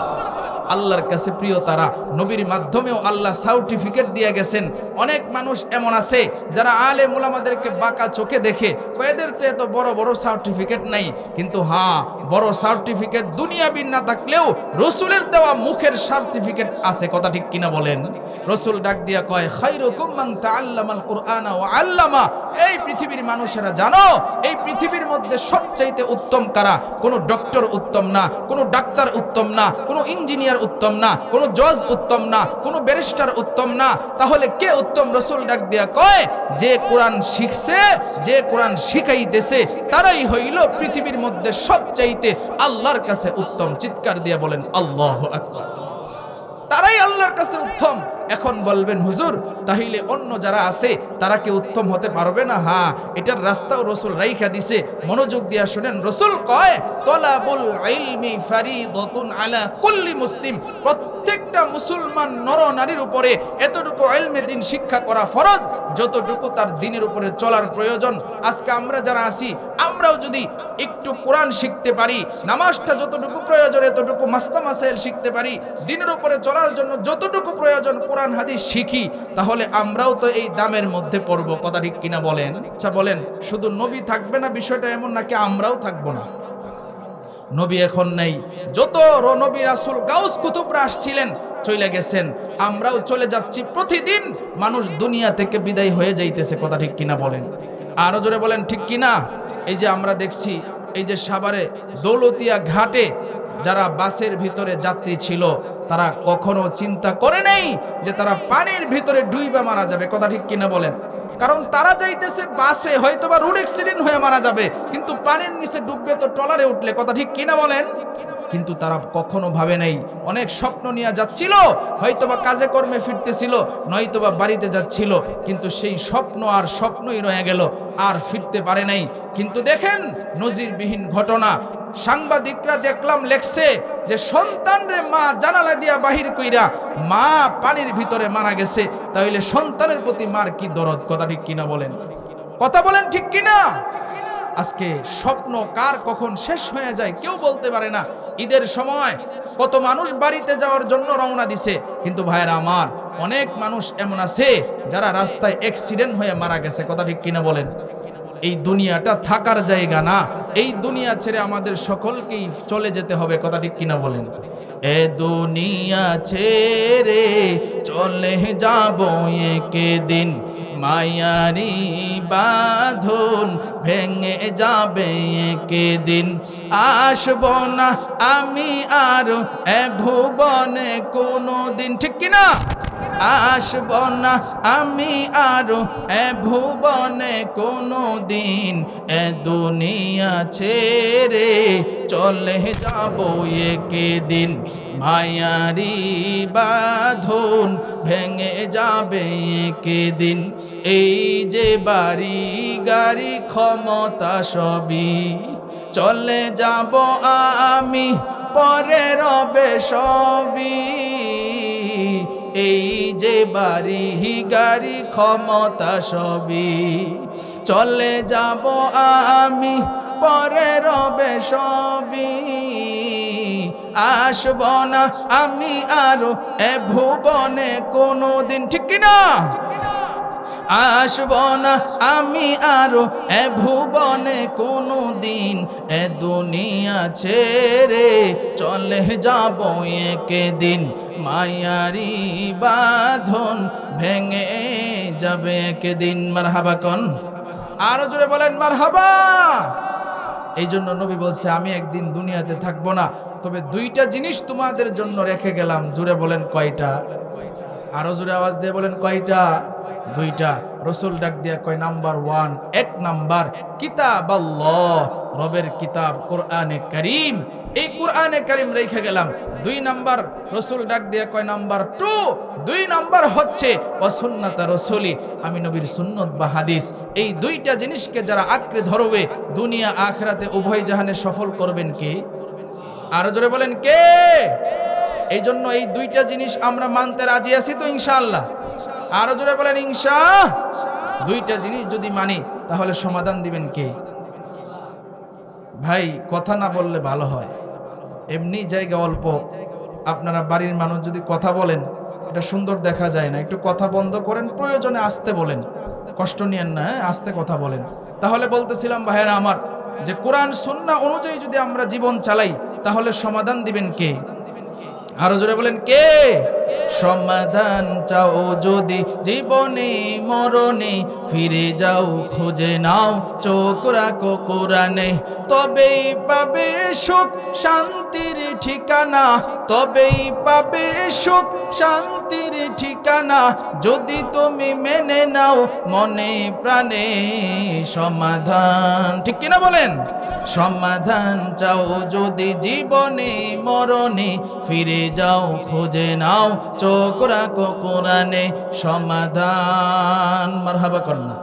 আল্লাহর কাছে প্রিয় তারা। নবীর মাধ্যমেও আল্লাহ সার্টিফিকেট দিয়ে গেছেন। অনেক মানুষ এমন আছে যারা আলেম উলামাদেরকে বাঁকা চোখে দেখে, এদের তো এত বড় বড় সার্টিফিকেট নাই। কিন্তু হ্যাঁ, বড় সার্টিফিকেট দুনিয়াবি না থাকলেও রসুলের দেওয়া মুখের সার্টিফিকেট আছে। কথা ঠিক কিনা বলেন? রাসূল ডাক দিয়া কয় খায়রুকুম মান তাআল্লামাল কুরআনা ওয়া আল্লামা। এই পৃথিবীর মানুষেরা জানো, এই পৃথিবীর মধ্যে সবচাইতে উত্তম কারা? কোনো ডক্টর উত্তম না, কোনো ডাক্তার উত্তম না, কোনো ইঞ্জিনিয়ার উত্তম না, কোনো জজ উত্তম না, কোনো ব্যারিস্টার উত্তম না। তাহলে কে উত্তম? রাসূল ডাক দিয়া কয় যে কোরআন শিখছে, যে কোরআন শিখাইতেছে, তারাই হইল পৃথিবীর মধ্যে সবচাইতে আল্লাহর কাছে উত্তম। চিৎকার দিয়ে বলেন আল্লাহু আকবার। তারাই আল্লাহর কাছে উত্তম। এখন বলবেন হুজুর, তাহলে অন্য যারা আছে তারা কি উত্তম হতে পারবে না? হ্যাঁ, এটার রাস্তাও রাসূল রাইখা দিছে। মনোযোগ দিয়া শুনেন, রাসূল কয় তলাবুল ইলমি ফারিদাতুন আলা কুল্লি মুসলিম। প্রত্যেকটা মুসলমান নর নারীর উপরে এতটুকু ইলমে দ্বীন শিক্ষা করা ফরজ যতটুকু তার দ্বীনের উপরে চলার প্রয়োজন। আজকে আমরা যারা আছি, আমরাও যদি একটু কোরআন শিখতে পারি, নামাজটা যতটুকু প্রয়োজন এতটুকু মাসলা মাসাইল শিখতে পারি, দ্বীনের উপরে চলার জন্য যতটুকু প্রয়োজন কোরআন হাদিস শিখি, তাহলে আমরাও তো এই দামের মধ্যে পড়ব। কথা ঠিক কিনা বলেন? আচ্ছা বলেন, শুধু নবী থাকবে না বিষয়টা এমন নাকি আমরাও থাকবো না? নবী এখন নেই, যত নবী রাসূল গাউস কুতুবরা আসছিলেন চলে গেছেন, আমরাও চলে যাচ্ছি। প্রতিদিন মানুষ দুনিয়া থেকে বিদায় হয়ে যাইতেছে। কথা ঠিক কিনা বলেন? আরো জোরে বলেন ঠিক কিনা? এই যে আমরা দেখছি, এই যে সাভারে দৌলতিয়া ঘাটে যারা বাসের ভিতরে যাত্রী ছিল, তারা কখনো চিন্তা করে নাই যে তারা পানির ভিতরে ডুইবা মারা যাবে। কথা ঠিক কিনা বলেন? কারণ তারা যাইতেছে বাসে, হয়তো বা রোড অ্যাক্সিডেন্ট হয়ে মারা যাবে, কিন্তু পানির নিচে ডুববে তো ট্রলারে উঠলে। কথা ঠিক কিনা বলেন? কিন্তু তারা কখনো ভাবে নাই, অনেক স্বপ্ন নিয়ে যাচ্ছিল, হয়তোবা কাজে কর্মে ফিরতেছিল, নয়তোবা বাড়িতে যাচ্ছিল, কিন্তু সেই স্বপ্ন আর স্বপ্নই রয়ে গেল, আর ফিরতে পারে নাই। কিন্তু দেখেন নজিরবিহীন ঘটনা, সাংবাদিকরা দেখলাম লেখছে যে সন্তানরে মা জানালা দিয়া বাহির কইরা মা পানির ভিতরে মারা গেছে। তাহলে সন্তানের প্রতি মার কি দরদ? কথা ঠিক কিনা বলেন? কথা বলেন ঠিক কিনা? আজকে স্বপ্ন কার কখন শেষ হয়ে যায় কেউ বলতে পারে না। ঈদের সময় কত মানুষ বাড়িতে যাওয়ার জন্য রওনা দিছে, কিন্তু ভাইরা আমার, অনেক মানুষ এমন আছে যারা রাস্তায় অ্যাক্সিডেন্ট হয়ে মারা গেছে। কথা ঠিক কিনা বলেন? এই দুনিয়াটা থাকার জায়গা না, এই দুনিয়া ছেড়ে আমাদের সকলকেই চলে যেতে হবে। কথা ঠিক কিনা বলেন? এ দুনিয়া ছেড়ে চলে যাব একদিন, মায়ারি বাঁধন ভেঙে যাবে একদিন, আসব না আমি আর এ ভুবনে কোনো দিন। ঠিক কিনা? আসব না আমি আরো এ ভুবনে কোনো দিন, এ দুনিয়া ছেড়ে চলে যাব একদিন, মায়ারি বাঁধন ভেঙে যাবে একদিন। এই যে বাড়ি গাড়ি ক্ষমতা সবই চলে যাব আমি, পরে রবে সবই। এই যে বাড়ি গাড়ি ক্ষমতা সবই চলে যাব আমি, পরে রবে সবই। আসব না আমি আরো এ ভুবনে কোনো দিন। ঠিক কিনা? আসব না আমি আরো এ ভুবনে কোনো দিন, এ দুনিয়া ছেড়ে চলে যাব একদিন, মায়ারি বাঁধন ভেঙে যাবে একদিন। মারহাবা কোন? আরো জোরে বলেন মারহাবা। এই জন্য নবী বলছে, আমি একদিন দুনিয়াতে থাকবো না, তবে দুইটা জিনিস তোমাদের জন্য রেখে গেলাম। জোরে বলেন কয়টা? আরো জোরে আওয়াজ দিয়ে বলেন কয়টা? দুইটা। রাসূল ডাক দিয়া কয় নাম্বার 1, এক নাম্বার কিতাব আল্লাহ, রবের কিতাব কোরআনে কারীম। এই কোরআনে কারীম রেখে গেলাম। 2 নাম্বার রাসূল ডাক দিয়া কয় নাম্বার 2, 2 নাম্বার হচ্ছে সুন্নাত রাসূলি, আমি নবীর সুন্নত বা হাদিস। এই দুইটা জিনিসকে যারা আঁকড়ে ধরবে, দুনিয়া আখিরাতে উভয় জাহানে সফল করবেন কে? আরো জোরে বলেন কে? এই জন্য এই দুইটা জিনিস আমরা মানতে রাজি আছি তো ইনশাআল্লাহ? আরো জোরে বলেন ইনশাআল্লাহ। দুইটা জিনিস যদি মানি তাহলে সমাধান দিবেন কে? ভাই কথা না বললে ভালো হয়, এমনি জায়গা অল্প, আপনারা বাড়ির মানুষ যদি কথা বলেন এটা সুন্দর দেখা যায় না। একটু কথা বন্ধ করেন, প্রয়োজনে আস্তে বলেন, কষ্ট নিয়েন না, আস্তে কথা বলেন। তাহলে বলতেছিলাম ভাইয়েরা আমার, যে কোরআন সুন্নাহ অনুযায়ী যদি আমরা জীবন চালাই তাহলে সমাধান দিবেন কে? আরো জোরে বলেন কে? সমাধান চাও যদি জীবনে মরণে, ফিরে যাও খুঁজে নাও চোখ রাখো কোরআনে, তবেই পাবে সুখ শান্তির ঠিকানা, তবেই পাবে সুখ শান্তির ঠিকানা, যদি তুমি মেনে নাও মনে প্রাণে সমাধান। ঠিক কিনা বলেন? সমাধান চাও যদি জীবনে মরণে, ফিরে যাও খুঁজে নাও চোখ রাখো কোরআনে, সমাধান। মারহাবা কন্যা।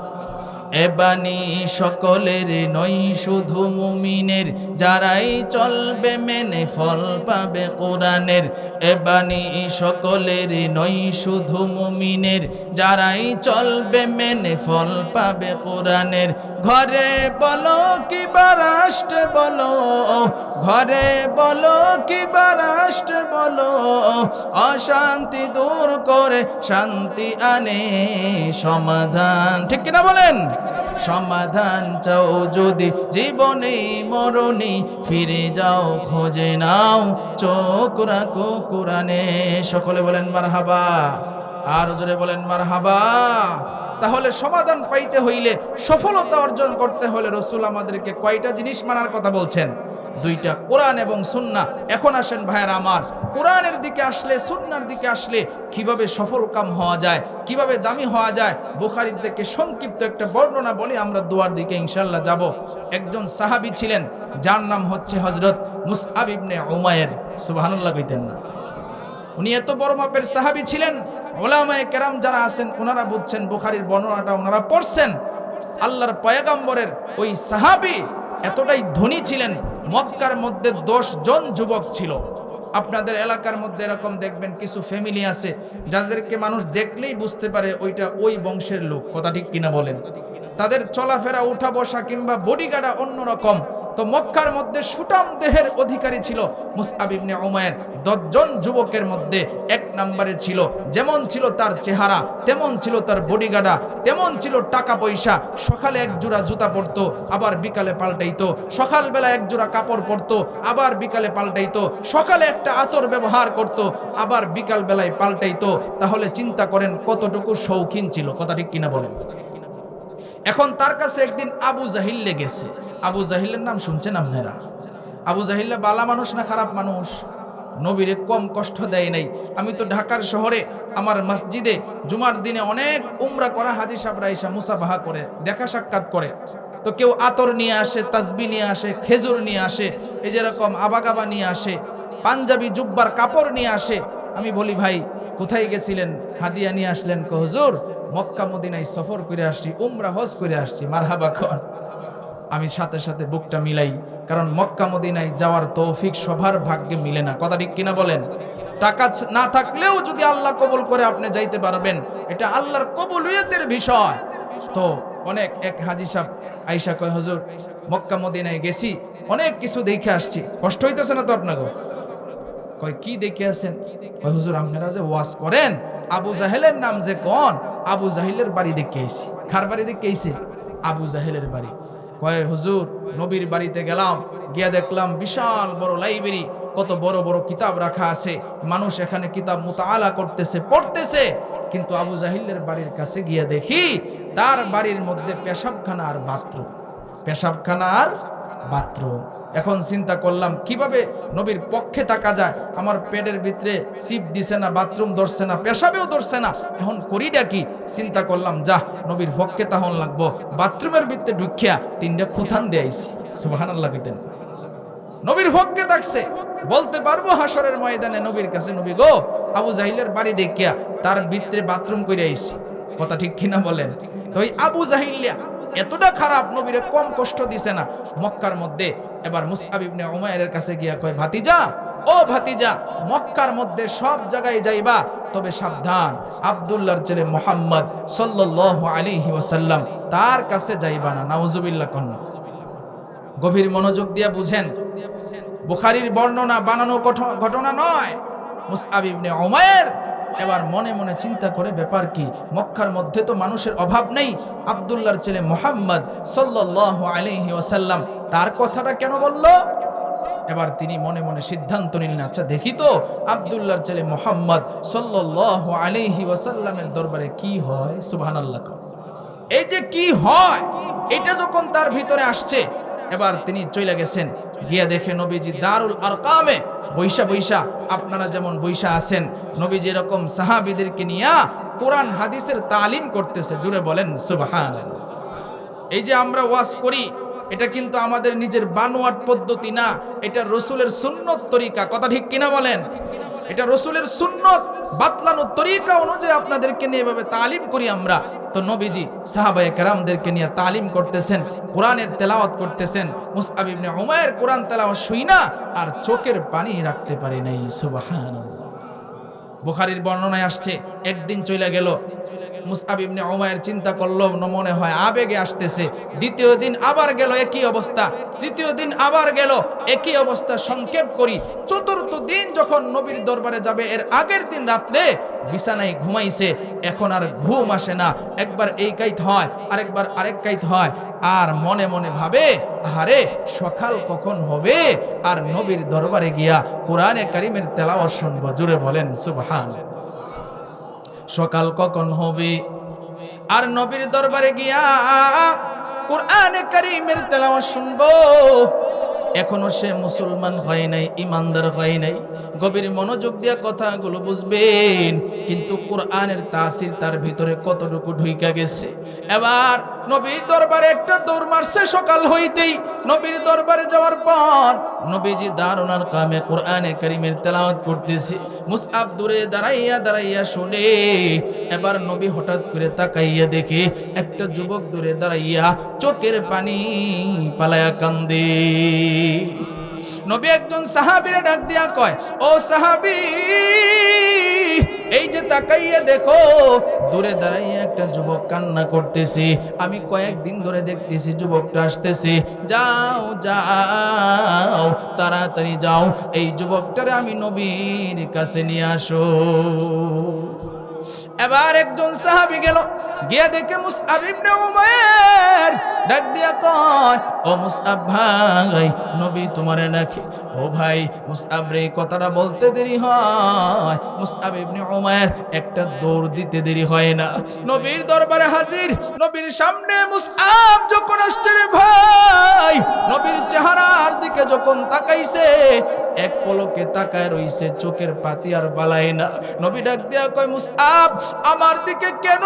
এ বাণী সকলের নয় শুধু মুমিনের, যারাই চলবে মেনে ফল পাবে কোরআনের। এ বাণী সকলের নয় শুধু মুমিনের, যারাই চলবে মেনে ফল পাবে কোরআনের। ঘরে বলো কিবা রাষ্ট্রে বলো, ঘরে বলো কিবা রাষ্ট্রে বলো, অশান্তি দূর করে শান্তি আনে সমাধান। ঠিক কিনা বলেন? সমাধান চাও যদি জীবনে মরণে, ফিরে যাও খোঁজে নাও চোখ রাখো কোরআনে। সকলে বলেন মারহাবা, আর জোরে বলেন মারহাবা। তাহলে সমাধান পাইতে হইলে, সফলতা অর্জন করতে হলে রাসূল আমাদেরকে কয়টা জিনিস মানার কথা বলছেন? দুইটা, কোরআন এবং সুন্নাহ। এখন আসেন ভাইয়েরা আমার, কোরআনের দিকে আসলে, সুন্নাহর দিকে আসলে কিভাবে সফল কাম হওয়া যায়, কিভাবে দামি হওয়া যায়, বুখারীর থেকে সংক্ষিপ্ত একটা বর্ণনা বলে আমরা দোয়ার দিকে ইনশাআল্লাহ যাব। একজন সাহাবী ছিলেন, যার নাম হচ্ছে হযরত মুসআব ইবনে উমাইর। সুবহানাল্লাহ কইতেন না? উনি এত বড় মাপের সাহাবী ছিলেন, উলামায়ে কেরাম যারা আছেন ওনারা বুঝছেন, বুখারীর বর্ণনাটা ওনারা পড়ছেন। আল্লাহর পয়গম্বরের ওই সাহাবী এতটাই ধনী ছিলেন, মক্কার মধ্যে 10 জন যুবক ছিল। আপনাদের এলাকার মধ্যে এরকম দেখবেন কিছু ফ্যামিলি আছে যাদেরকে মানুষ দেখলেই বুঝতে পারে ওইটা ওই বংশের লোক। কথা ঠিক কিনা বলেন? তাদের চলাফেরা, উঠা বসা কিংবা বডিগার্ড অন্যরকম। তো মক্কার মধ্যে সুঠাম দেহের অধিকারী ছিল মুসআব ইবনে উমাইর। 10 জন যুবকের মধ্যে 1 নম্বরে ছিল। যেমন ছিল তার চেহারা, তেমন ছিল তার বডিগার্ড, তেমন ছিল টাকা পয়সা। সকালে 1 জোড়া জুতা পরতো, আবার বিকালে পাল্টাইতো। সকালবেলা 1 জোড়া কাপড় পরতো, আবার বিকালে পাল্টাইতো। সকালে একটা আতর ব্যবহার করত, আবার বিকাল বেলায় পাল্টাইতো। তাহলে চিন্তা করেন কতটুকু শৌখিন ছিল। কথা ঠিক কিনা বলেন? এখন তার কাছে একদিন আবু জাহিল লেগেছে। আবু জাহিলের নাম শুনছেন আপনারা? আবু জাহিল বালা মানুষ না খারাপ মানুষ? নবীরে কম কষ্ট দেয় নাই। আমি তো ঢাকার শহরে আমার মসজিদে জুমার দিনে অনেক উমরা করা হাজী সাহেবরা এসে মুসাফাহা করে, দেখা সাক্ষাৎ করে। তো কেউ আতর নিয়ে আসে, তাসবি নিয়ে আসে, খেজুর নিয়ে আসে, এই যেরকম আবাগাবা নিয়ে আসে, পাঞ্জাবি জুব্বার কাপড় নিয়ে আসে। আমি বলি, ভাই কোথায় গেছিলেন, হাদিয়া নিয়ে আসলেন? কো হুজুর মক্কা মদিনায় সফর করে আসছি, উমরা হজ করে আসছি। মারহাবা খান। আমি সাথে সাথে বুকটা মিলাই, কারণ মক্কা মদিনায় যাওয়ার তৌফিক সবার ভাগ্যে মিলে না। কথা ঠিক কিনা বলেন? টাকা না থাকলেও যদি আল্লাহ কবুল করে আপনি যাইতে পারবেন, এটা আল্লাহর কবুলিয়তের বিষয়। তো অনেক এক হাজী সাহেব আইসা কয়, হুজুর মক্কা মদিনায় গেছি, অনেক কিছু দেখে আসছি, কষ্ট হইতেছে না তো আপনাকে? কয় কি দেখে আছেন? কয় হুজুর আপনারা যে ওয়াজ করেন, আবু জাহেলের নাম যে কোন, আবু জাহিলের বাড়ি দেখে আইছি। কার বাড়ি দেখে আইছে? আবু জাহেলের বাড়ি। কয় হুজুর নবীর বাড়িতে গেলাম, গিয়া দেখলাম বিশাল বড় লাইব্রেরি, কত বড় বড় কিতাব রাখা আছে, মানুষ এখানে কিতাব মুতাআলা করতেছে, পড়তেছে। কিন্তু আবু জাহিলের বাড়ির কাছে গিয়া দেখি তার বাড়ির মধ্যে পেশাবখানা আর বাথরুম, পেশাবখানা আর বাথরুম। এখন চিন্তা করলাম কিভাবে নবীর পক্ষে থাকা যায়। আমার পেটের ভিতরে সিপ দিছে না, বাথরুম ধরছে না, পেশাবেও ধরছে না, এখন করিটা কি? চিন্তা করলাম যা নবীর পক্ষে তাহন লাগবো। বাথরুমের ভিতরে ঢুকিয়া 3টা খুথান দিয়েছি। সুবহানাল্লাহ কইতেন। নবীর পক্ষে থাকছে, বলতে পারবো হাসরের ময়দানে নবীর কাছে, নবী গো আবু জাহিলের বাড়ি দেখিয়া তার ভিতরে বাথরুম করে আইছি। কথা ঠিক কিনা বলেন? তো ওই আবু জাহিলিয়া এতটা খারাপ, নবীরে কম কষ্ট দিছে না মক্কার মধ্যে। এবার মুসআব ইবনে উমাইরের কাছে গিয়া কয়, ভাতিজা ও ভাতিজা, মক্কার মধ্যে সব জায়গায় যাইবা, তবে সাবধান, আব্দুল্লাহর ছেলে মুহাম্মদ সাল্লাল্লাহু আলাইহি ওয়াসাল্লাম তার কাছে যাইবা না। নাউজুবিল্লাহ কন্যা। গভীর মনোযোগ দিয়া বুঝেন, বুখারীর বর্ণনা বানানো ঘটনা নয়। মুসআব ইবনে উমাইর এবার মনে মনে চিন্তা করে, ব্যাপার কি, মক্কার মধ্যে তো মানুষের অভাব নেই, আব্দুল্লাহর ছেলে মুহাম্মদ সাল্লাল্লাহু আলাইহি ওয়াসাল্লাম তার কথাটা কেন বলল? এবার তিনি মনে মনে সিদ্ধান্ত নিলেন, আচ্ছা দেখি তো আব্দুল্লাহর ছেলে মুহাম্মদ সাল্লাল্লাহু আলাইহি ওয়াসাল্লামের দরবারে কি হয়। সুবহানাল্লাহ। এই যে কি হয় এটা যখন তার ভিতরে আসছে, এবার তিনি চলে গেছেন, গিয়া দেখে নবীজি দারুল আরকামে বৈশা বৈশা, আপনারা যেমন বৈশা আছেন, নবীজি এরকম সাহাবীদেরকে নিয়ে কোরআন হাদিসের তালিম করতেছে। জুড়ে বলেন সুবহানাল্লাহ। এই যে আমরা ওয়াজ করি, এটা কিন্তু আমাদের নিজের বানোয়াট পদ্ধতি না, এটা রসুলের সুন্নত তরিকা। কথা ঠিক কিনা বলেন? এটা রসুলের সুন্নত বাতলানো তরিকা অনুযায়ী আপনাদেরকে নিয়ে এভাবে তালিম করি আমরা। তো নবীজি সাহাবায়ে কেরামদেরকে নিয়ে তালিম করতেছেন, কোরআনের তেলাওয়াত করতেছেন। মুসআব ইবনে উমাইর কোরআন তেলাওয়াত শুইনা আর চোখের পানি রাখতে পারে নাই। সুবহানাল্লাহ। বুখারীর বর্ণনায় আসছে, একদিন চলে গেল, মুসআব ইবনে উমাইর চিন্তা করলো মনে হয় আবেগে আসতেছে। দ্বিতীয় দিন আবার গেল, একই অবস্থা। তৃতীয় দিন আবার গেল, একই অবস্থা। সংক্ষেপ করি, চতুর্থ দিন যখন নবীর দরবারে যাবে, এর আগের দিন রাত্রে বিছানায় ঘুমাইছে, এখন আর ঘুম আসে না। একবার এই কাইত হয়, আরেকবার আরেক কাইত হয়, আর মনে মনে ভাবে, আরে সকাল কখন হবে আর নবীর দরবারে গিয়া কোরআনে কারীমের তেলাওয়াত শুনবো। জোরে বলেন সুবহানাল্লাহ। সকাল কখন হবে আর নবীর দরবারে গিয়া কোরআনে কারীমের তেলাওয়াত শুনবো। এখনো সে মুসলমান হয় নাই, ইমানদার হয় নাই। গভীর মনোযোগ দিয়া কথাগুলো বুঝবেন, কিন্তু কোরআনের তাসির তার ভিতরে কতটুকু ঢুইকা গেছে। এবার নবীর দরবারে একটা দৌড় মারছে সকাল হইতেই। নবীর দরবারে যাওয়ার পর নবীজি দারুল আরকামে কোরআনে কারীমের তেলাওয়াত করতেছে। মুসআব দূরে দাঁড়াইয়া দাঁড়াইয়া শুনে। এবার নবী হঠাৎ করে তাকাইয়া দেখে একটা যুবক দূরে দাঁড়াইয়া চোখের পানি পালায়া কান্দে। নবী একজন সাহাবীরে ডাক দিয়া কয়, ও সাহাবী, এই যে তাকাইয়া দেখো, দূরে দাঁড়াইয়া একটা যুবক কান্না করতেছে। আমি কয়েকদিন ধরে দেখতেছি যুবকটা আসতেছে। যাও যাও, তাড়াতাড়ি যাও, এই যুবকটারে আমি নবীর কাছে নিয়ে আসো। এবার একজন সাহাবী গেল, গিয়া দেখে মুসআব ইবনে উমাইর ডাক দিয়া কয়, ও মুসআব ভাই, নবী তোমারে নাকি। ও ভাই, মুসআব রে কথাটা বলতে দেরি হয়। মুসআব ইবনে উমাইর একটা দৌড় দিতে দেরি হয় না, নবীর দরবারে হাজির। নবীর সামনে মুসআব যখন আসছে রে ভাই, নবীর চেহারার দিকে যখন তাকাইছে, এক পলকে তাকায় রইছে, চোখের পাতি আর বালাই না। নবী ডাক দিয়া কয়, মুসআব, আমার দিকে কেন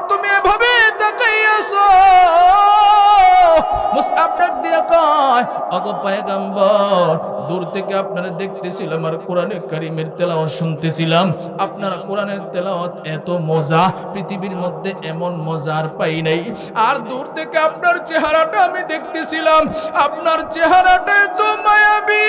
তুমি এভাবে তাকাইয়াছো? মুসআব ডাক দিয়া কয়, ওগো পয়গম্বর, দূর থেকে আপনারা দেখতেছিলাম আর কোরআনে কারীমের তেলাওয়াত শুনতেছিলাম। আপনারা কোরআনের তেলাওয়াত এত মজা, পৃথিবীর মধ্যে এমন মজা আর পাই নাই। আর দূর থেকে আপনার চেহারাটা আমি দেখতেছিলাম, আপনার চেহারাটা এত মায়াবী।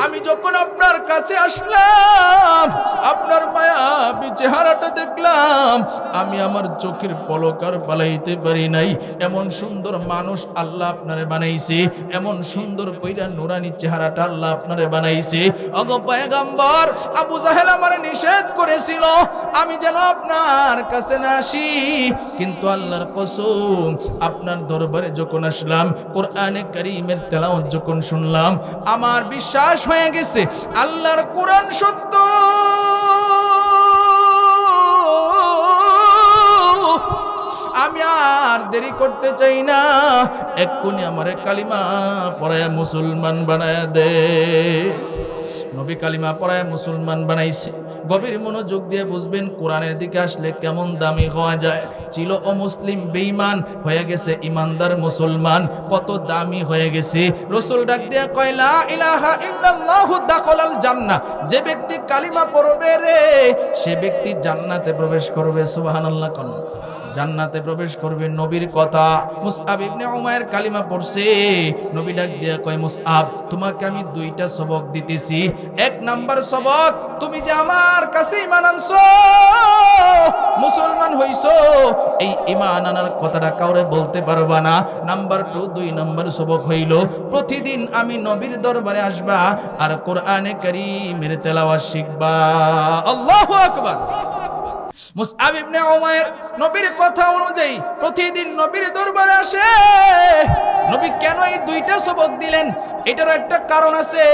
আমি যখন আপনার কাছে আসলাম, আপনার মায়াবী চেহারাটা দেখলাম, আমি আমার চোখের পলক আর পালাইতে পারি নাই। এমন সুন্দর মানুষ আল্লাহ আপনারে বানাইছে, এমন সুন্দর কইরা নুরানি চেহারাটা আল্লাহ আপনারে বানাইছে। ওগো পয়গম্বর, আবু জাহেল আমারে নিষেধ করেছিল আমি যেন আপনার কাছে না আসি, কিন্তু আল্লাহর কসম, আপনার দরবারে যখন আসলাম, কোরআনে কারীমের তেলাওয়াত যখন শুনলাম, আমার বিশ্বাস হয়ে গেছে আল্লাহর কোরআন সত্য। আমি আর দেরি করতে চাই না, এক্ষুনি আমারে কালিমা পড়ায়া মুসলমান বানায়া দে। নবী কালিমা পড়ায়া মুসলমান বানাইছে। গভীর মনোযোগ দিয়ে বুঝবেন, কোরআনের দিকে আসলে কেমন দামি হওয়া যায়। ছিল অমুসলিম, বেঈমান হয়ে গেছে ইমানদার মুসলমান, কত দামি হয়ে গেছে। রাসূল ডাক দিয়া কয়, লা ইলাহা ইল্লাল্লাহু দাখালাল জান্নাহ। যে ব্যক্তি কালিমা পড়বে রে, সে ব্যক্তি জান্নাতে প্রবেশ করবে। সুবহানাল্লাহ। কোন জান্নাতে প্রবেশ করবে, নবীর কথা। মুসআব ইবনে উমাইর কালিমা পড়ছে। নবী ডাক দিয়া কয়, মুসআব, তোমাকে আমি দুইটা সবক দিতেছি। এক নাম্বার সবক, তুমি যে আমার কাছে ঈমান আনছো, মুসলমান হইছো, এই ঈমান আনার কথাটা কাউরে বলতে পারবা না। নাম্বার 2, 2 নাম্বার সবক হইল, প্রতিদিন আমি নবীর দরবারে আসবা আর কোরআনে কারীমের তেলাওয়াত শিখবা। আল্লাহু আকবার। মুসআব ইবনে উমাইর নবীর কথা অনুযায়ী প্রতিদিন নবীর দরবারে আসে। নবী কেন এই দুইটা সবক দিলেন এটারও একটা কারণ আছে।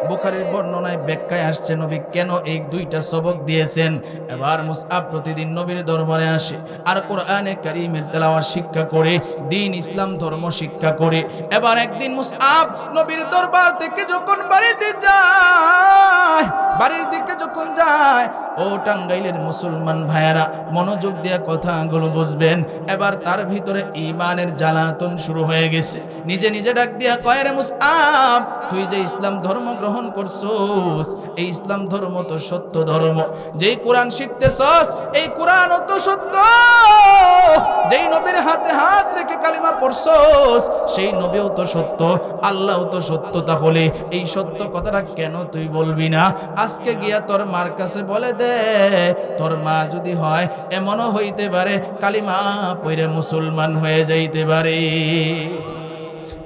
বুখারীর বর্ণনায় ব্যাখ্যায় আসছে নবী কেন এই দুইটা সবক দিয়েছেন। এবার মুসআব প্রতিদিন নবীর দরবারে আসে আর কোরআনে কারীমের তেলাওয়াত শিক্ষা করে, দ্বীন ইসলাম ধর্ম শিক্ষা করে। এবার একদিন মুসআব নবীর দরবার থেকে যখন বাড়িতে যায়, বাড়ির দিকে যখন যায়, ও টাঙ্গাইলের মুসলমান ভাইয়ারা মনোযোগ দিয়ে কথাগুলো বুঝবেন। এবার তার ভিতরে ঈমানের জ্বালাতন শুরু হয়ে গেছে। নিজে নিজে ডাক দিয়া কয়, রে মুসআব, তুই যে ইসলাম ধর্ম গ্রহণ করছস, এই ইসলাম ধর্ম তো সত্য ধর্ম। যেই কোরআন শিখতেছস এই কোরআনও তো সত্য। যেই নবীর হাতে হাত রেখে কালিমা পড়ছস সেই নবীও তো সত্য, আল্লাহও তো সত্য। তাহলে এই সত্য কথাটা কেন তুই বলবি না? আজকে গিয়া তোর মার কাছে বলে দে, তোর মা যদি হয় এমনও হইতে পারে কালিমা পড়ে মুসলমান হয়ে যাইতে পারে।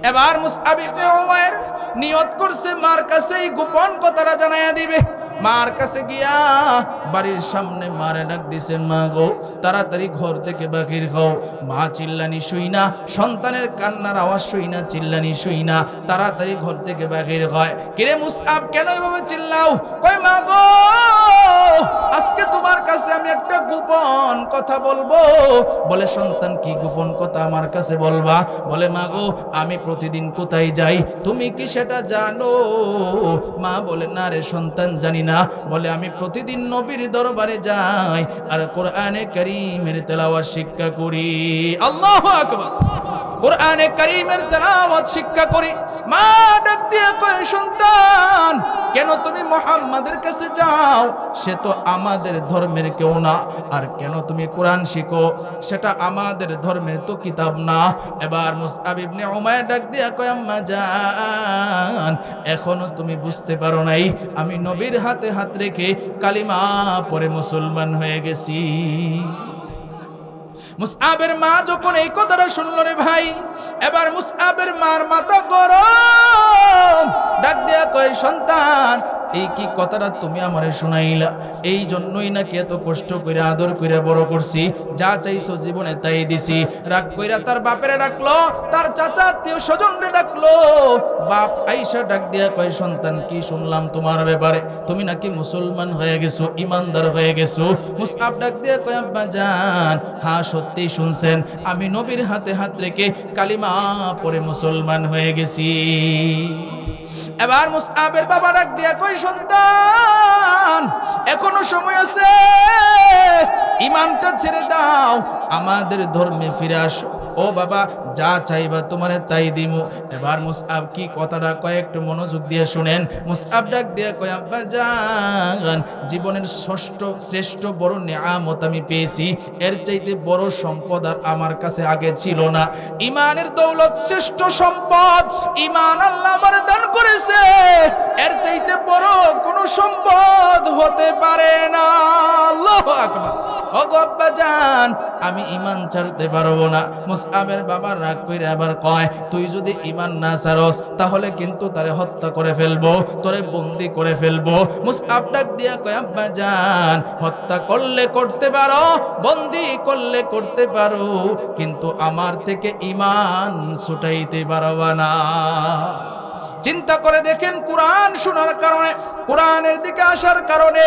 এবার মুসআব ইবনে উমাইর নিয়ত করছে মার কাছে এই গোপন কথাটা জানাইয়া দিবে। মার কাছে গিয়া বাড়ির সামনে মারে ডাক দিছে, মা গো তাড়াতাড়ি ঘর থেকে বাহির হও। মা চিল্লানি শুই না, সন্তানের কান্নার আওয়াজ শুই না, চিল্লানি শুই না, তাড়াতাড়ি ঘর থেকে বাহির হয়। কিরে মুসআব কেন এভাবে চিল্লাও? কই মা গো আজকে তোমার কাছে আমি একটা গোপন কথা বলবো। বলে সন্তান কি গোপন কথা আমার কাছে বলবা? বলে মা গো আমি প্রতিদিন কোথায় যাই তুমি কি সেটা জানো? মা বলে না রে সন্তান জানি না। বলে আমি প্রতিদিন নবীর দরবারে যাই আর কোরআনে কারীমের তেলাওয়াত শিক্ষা করি। আল্লাহু আকবার। কোরআনে কারীমের তেলাওয়াত শিক্ষা করি। মা ডাক দিয়ে কয়, সন্তান কেন তুমি মুহাম্মাদের কাছে যাও? সে তো আমাদের ধর্মের কেউ না। আর কেন তুমি কোরআন শিখো? সেটা আমাদের ধর্মের তো কিতাব না। এবার মুসআব ইবনে উমাইর ডাক দিয়া কয়, আম্মা জান এখনো তুমি বুঝতে পারো নাই আমি নবীর হাতে হাত রেখে কালিমা পড়ে মুসলমান হয়ে গেছি। মুসআবের মা যখন এই কথাটা শুনল রে ভাই, এবার মুসআবের মার মাথা গরম। ডাক দিয়া কয়, সন্তান এই কি কথাটা তুমি আমারে শোনাইলা? এই জন্যই নাকি এত কষ্ট করে আদর করে বড় করছি, যা চাইছো জীবনে তাই দিছি। রাগ কইরা তার বাপেরে ডাকলো, তার চাচা আত্মীয় স্বজনরে ডাকলো। বাপ আইসা ডাক দিয়া কয়, সন্তান কি শুনলাম তোমার ব্যাপারে? তুমি নাকি মুসলমান হয়ে গেছো, ইমানদার হয়ে গেছো। মুসআব ডাক দিয়া কয়, আব্বা জান হ্যাঁ সত্যি শুনছেন, আমি নবীর হাতে হাত রেখে কালিমা পড়ে মুসলমান হয়ে গেছি। এবার মুসআবের বাবা ডাক দিয়া কই, সন্তান এখনো সময় আছে, ঈমানটা ছেড়ে দাও, আমাদের ধর্মে ফিরে আসো। ও বাবা যা চাইবা তোমারে তাই দিমু। এবার মুসআব কি কথাটা কয় একটু মনোযোগ দিয়ে শুনেন। মুসআব ডাক দিয়া কয়, আব্বা জান জীবনের শ্রেষ্ঠ বড় নিয়ামত আমি পেয়েছি, এর চাইতে বড় সম্পদ আর আমার কাছে আগে ছিল না। ঈমানের দৌলত শ্রেষ্ঠ সম্পদ, ঈমান আল্লাহ আমার দান করেছে, এর চাইতে বড় কোনো সম্পদ হতে পারে না। আল্লাহু আকবার। ওগো আব্বা জান আমি ঈমান ছাড়তে পারবো না। মুসআবের বাবা রাগ কইরা আবার কয়, তুই যদি ঈমান না ছাড়স তাহলে কিন্তু তারে হত্যা করে ফেলবো, তোরে বন্দি করে ফেলবো। মুসআব ডাক দিয়া কয়, আব্বা জান হত্যা করলে করতে পারো, বন্দি করলে করতে পারো, কিন্তু আমার থেকে ঈমান ছুটাইতে পারবা না। চিন্তা করে দেখেন, কোরআন শোনার কারণে, কোরআনের দিকে আসার কারণে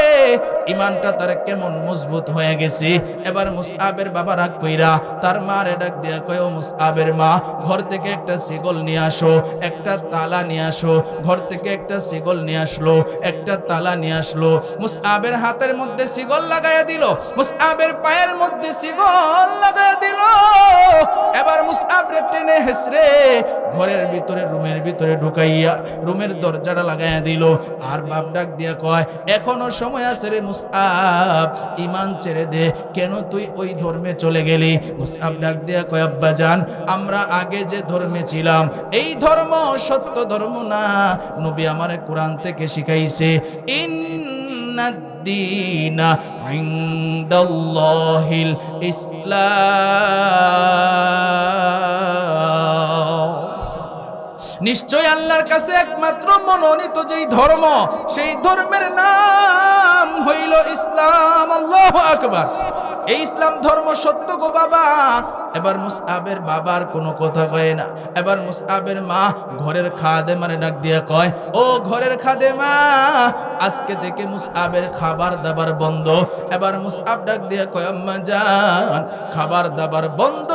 ঈমানটা তার কেমন মজবুত হয়ে গেছে। এবার মুসআবের বাবা রাগ কইরা তার মারে ডাক দিয়া কয়, ও মুসআবের মা ঘর থেকে একটা শিকল নিয়ে আসো, একটা তালা নিয়ে আসো। ঘর থেকে একটা শিকল নিয়ে আসলো, একটা তালা নিয়ে আসলো। মুসআবের হাতের মধ্যে শিকল লাগাইয়া দিল, মুসআবের পায়ের মধ্যে শিকল লাগাইয়া দিল। এবার মুসআবরে টেনে হেসরে ঘরের ভিতরে, রুমের ভিতরে ঢুকাইয়া রুমের দরজাটা লাগাইয়া দিল। আর বাপ ডাক দিয়া কয়, এখনো সময় আছে রে মুসআব, ঈমান ছেড়ে দে, কেন তুই ওই ধর্মে চলে গেলি? মুসআব ডাক দিয়া কয়, আব্বা জান আমরা আগে যে ধর্মে ছিলাম এই ধর্ম সত্য ধর্ম না, নবী আমারে কোরআন থেকে শিখাইছে, ইন্নাদ-দীনা ইনদাল্লাহিল ইসলাম, নিশ্চয় আল্লাহর কাছে একমাত্র মনোনীত যেই ধর্ম সেই ধর্মের নাম হইল ইসলাম। আল্লাহু আকবার। এই ইসলাম ধর্ম সত্য গো বাবা। এবার মুসআবের বাবার কোনো কথা কয় না। এবার মুসআবের মা ঘরের খাদেমারে ডাক দিয়া কয়, ও ঘরের খাদেমা, আজকে থেকে মুসআবের খাবার দাবার বন্ধ। এবার মুসআব ডাক দিয়া কয়, আম্মা জান, খাবার দাবার বন্ধ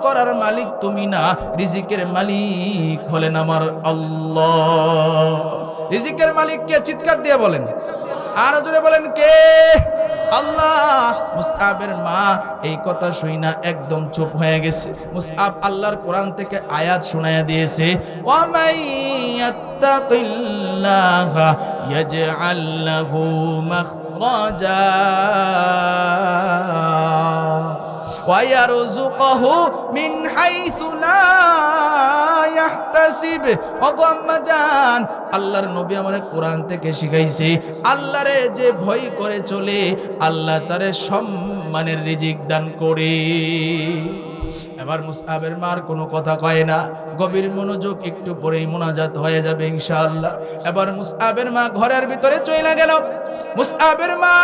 করার মালিক তুমি না, রিজিকের মালিক হলেন আমার আল্লাহ। রিজিকের মালিক কে? চিৎকার দিয়ে বলেন, আর জোরে বলেন কে? আল্লাহ। মুসআবের মা এই কথা শুই না একদম চুপ হয়ে গেছে। মুসআব আল্লাহর কোরআন থেকে আয়াত শোনায়া দিয়েছে, ওয়া মাইয়াত্তাকিল্লাহা ইয়াজআল লাহু মাখরাজা ওয়া ইয়ারযুকুহু মিন হাইসু লা ইয়াহতাসিব। ওগো আম্মা জান, আল্লাহর নবী আমারে কোরআন থেকে শিখাইছে, আল্লাহরে যে ভয় করে চলে আল্লাহ তারে সম্মানের রিজিক দান করে। এবার মুসআবের মার কোনো কথা কয় না, গভীর মনোযোগ, একটু পরেই মোনাজাত হয়ে যাবে ইনশাআল্লাহ। এবার মুসআবের মা ঘরের ভিতরে চলে গেল। মুসআবের মা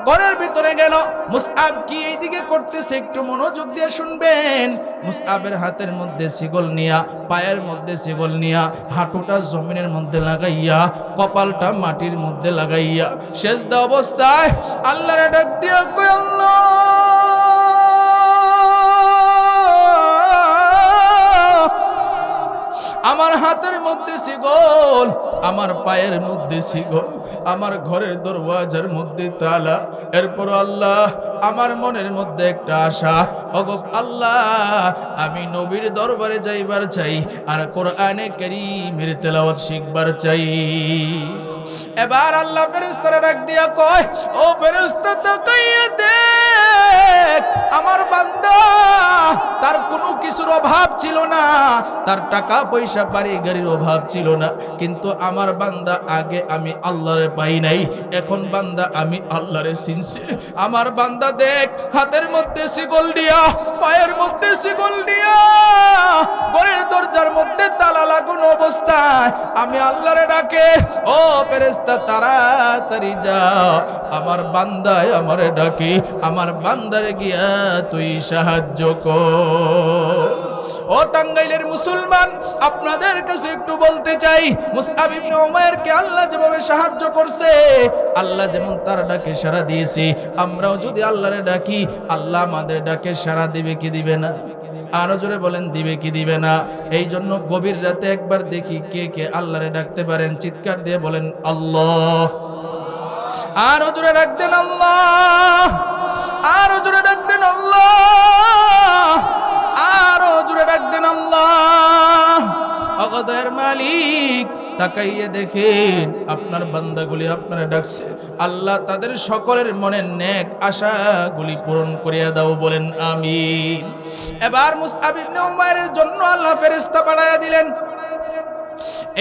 ঘরের ভিতরে গেল। মুসআব কি এইদিকে করতেছে একটু মনোযোগ দিয়ে শুনবেন। মুসআবের হাতের মধ্যে শিকল নিয়া, পায়ের মধ্যে শিকল নিয়া, হাঁটুটা জমিনের মধ্যে লাগাইয়া, কপালটা মাটির মধ্যে লাগাইয়া সেজদা অবস্থায় আল্লাহরে ডাক দিয়া কয়, আল্লাহ, আমার হাতের মধ্যে শিকল, আমার পায়ের মধ্যে শিকল, আমার ঘরের দরওয়াজার মধ্যে তালা। এরপর আল্লাহ, আমার মনের মধ্যে একটা আশা, ওগো আল্লাহ, আমি নবীর দরবারে যাইবার চাই আর কোরআনে কারীমের তেলাওয়াত শিখবার চাই। এবার আল্লাহ ফেরেশতারা ডাক দিয়া কয়, ও ফেরেশতা, তাকাইয়া দেখ, আমার বান্দা, তার কোনো কিছুর অভাব ছিল না, তার টাকা পয়সা বাড়ি গাড়ির অভাব ছিল না, কিন্তু আমার বান্দা আগে আমি আল্লাহরে পাই নাই, এখন বান্দা আমি আল্লাহরে চিনছি। আমার বান্দা দেখ, হাতের মধ্যে শিকল দিয়া, পায়ের মধ্যে শিকল দিয়া, ঘরের দরজার মধ্যে তালা লাগানো অবস্থায় আমি আল্লাহরে ডাকে, ও ফেরেশতা তাড়াতাড়ি যা, আমার বান্দায় আমারে ডাকে, আমার বান্দারে গিয়া তুই সাহায্য কর। ও টাঙ্গাইলের মুসলমান, আপনাদের কাছে একটু বলতে চাই, মুসআব ইবনে উমাইরকে আল্লাহ যেভাবে সাহায্য করছে, আল্লাহ যেমন তার ডাকে সাড়া দিয়েছে, আমরাও যদি আল্লাহরে ডাকি, আল্লাহ আমাদের ডাকে সাড়া দিবে কি দিবে না? আরো জোরে বলেন, দিবে কি দিবে না? এই জন্য গভীর রাতে একবার দেখি কে কে আল্লাহরে ডাকতে পারেন, চিৎকার দিয়ে বলেন আল্লাহ। আরো জোরে ডাক দেন আল্লাহ, আরো জোরে ডাক দেন আল্লাহ, আরো জোরে ডাক দেন আল্লাহ। অগদের মালিক, তাকাইয়ে দেখেন আপনার বান্দাগুলি আপনারা ডাকছে, আল্লাহ তাদের সকলের মনের নেক আশাগুলি পূরণ করিয়া দাও, বলেন আমিন। এবার মুসআব ইবনে উমাইরের জন্য আল্লাহ ফেরেশতা পাঠাইয়া দিলেন।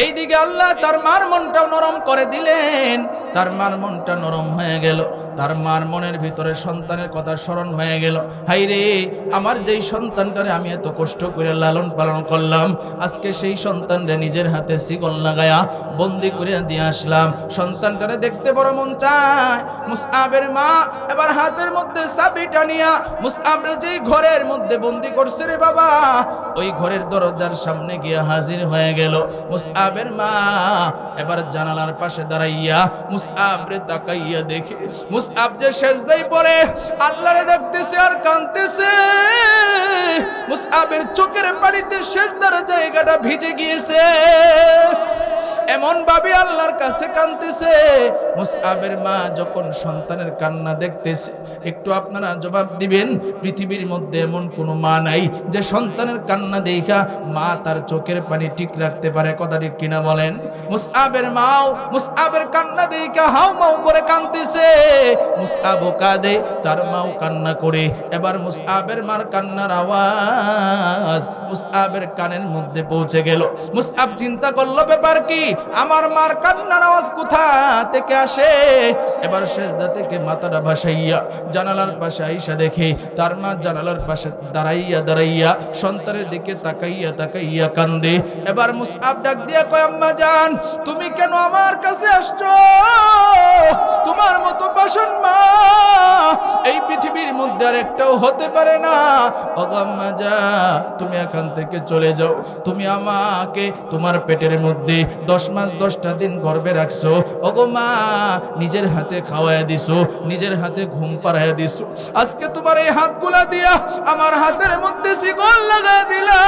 এইদিকে আল্লাহ তার মার মনটাও নরম করে দিলেন। তার মার মনটা নরম হয়ে গেল। তার মার মনের ভিতরে সন্তানের কথা স্মরণ হয়ে গেল। হাই রে, আমার যেই সন্তানটারে আমি এত কষ্ট করে লালন পালন করলাম, আজকে সেই সন্তানরে নিজের হাতে শিকল লাগায়া বন্দি করে দিয়ে আসলাম। সন্তানটারে দেখতে বড় মন চায়। মুসআবের মা এবার হাতের মধ্যে চাবিটা নিয়া মুসআবরে যেই ঘরের মধ্যে বন্দি করছে রে বাবা, ওই ঘরের দরজার সামনে গিয়ে হাজির হয়ে গেল। মুসআবের মা এবার জানালার পাশে দাঁড়াইয়া মুসআবরে তাকাইয়া দেখে মুসআব যে সেজদায় পড়ে আল্লাহরে ডাকতেছে আর কাঁদতেছে। মুসআবের চোখের পানিতে সেজদার জায়গাটা ভিজে গিয়েছে। এমন ভাবে আল্লাহর কাছে কাঁদতেছে। মুসআবের মা যখন সন্তানের কান্না দেখতেছে, একটু আপনারা জবাব দিবেন, পৃথিবীর মধ্যে এমন কোনো মা নাই যে সন্তানের কান্না দেখা মা তার চোখের পানি ঠিক রাখতে পারে, কথা ঠিক কিনা বলেন? মুসআবের মাও মুসআবের কান্না দেখা হাউমাউ করে কাঁদতেছে। মুসআবও কাঁদে, তার মাও কান্না করে। এবার মুসআবের মার কান্নার আওয়াজ মুসআবের কানের মধ্যে পৌঁছে গেল। মুসআব চিন্তা করলো, ব্যাপার কি, আমার মার কান্নার আওয়াজ কোথা থেকে আসে? এবার সেজদা থেকে মাথাটা ভাসাইয়া জানালার পাশে আইসা দেখে তার মা জানালার পাশে দাঁড়াইয়া সন্তানের দিকে তাকাইয়া কান্দে। এবার মুসআব ডাক দিয়া কয়, আম্মা জান, তুমি কেন আমার কাছে আসছো? তোমার মতো পাষণ্ড একটাও হতে পারে না। ওগো আম্মা জান, তুমি এখান থেকে চলে যাও। তুমি আমাকে তোমার পেটের মধ্যে 10 মাস 10টা দিন গর্ভে রাখছো। ওগো মা, নিজের হাতে খাওয়ায়া দিছো, নিজের হাতে ঘুম পাড়াইয়া দিছো। আজকে তোমার এই হাতগুলা দিয়া আমার হাতের মধ্যে শিকল লাগায় দিলা,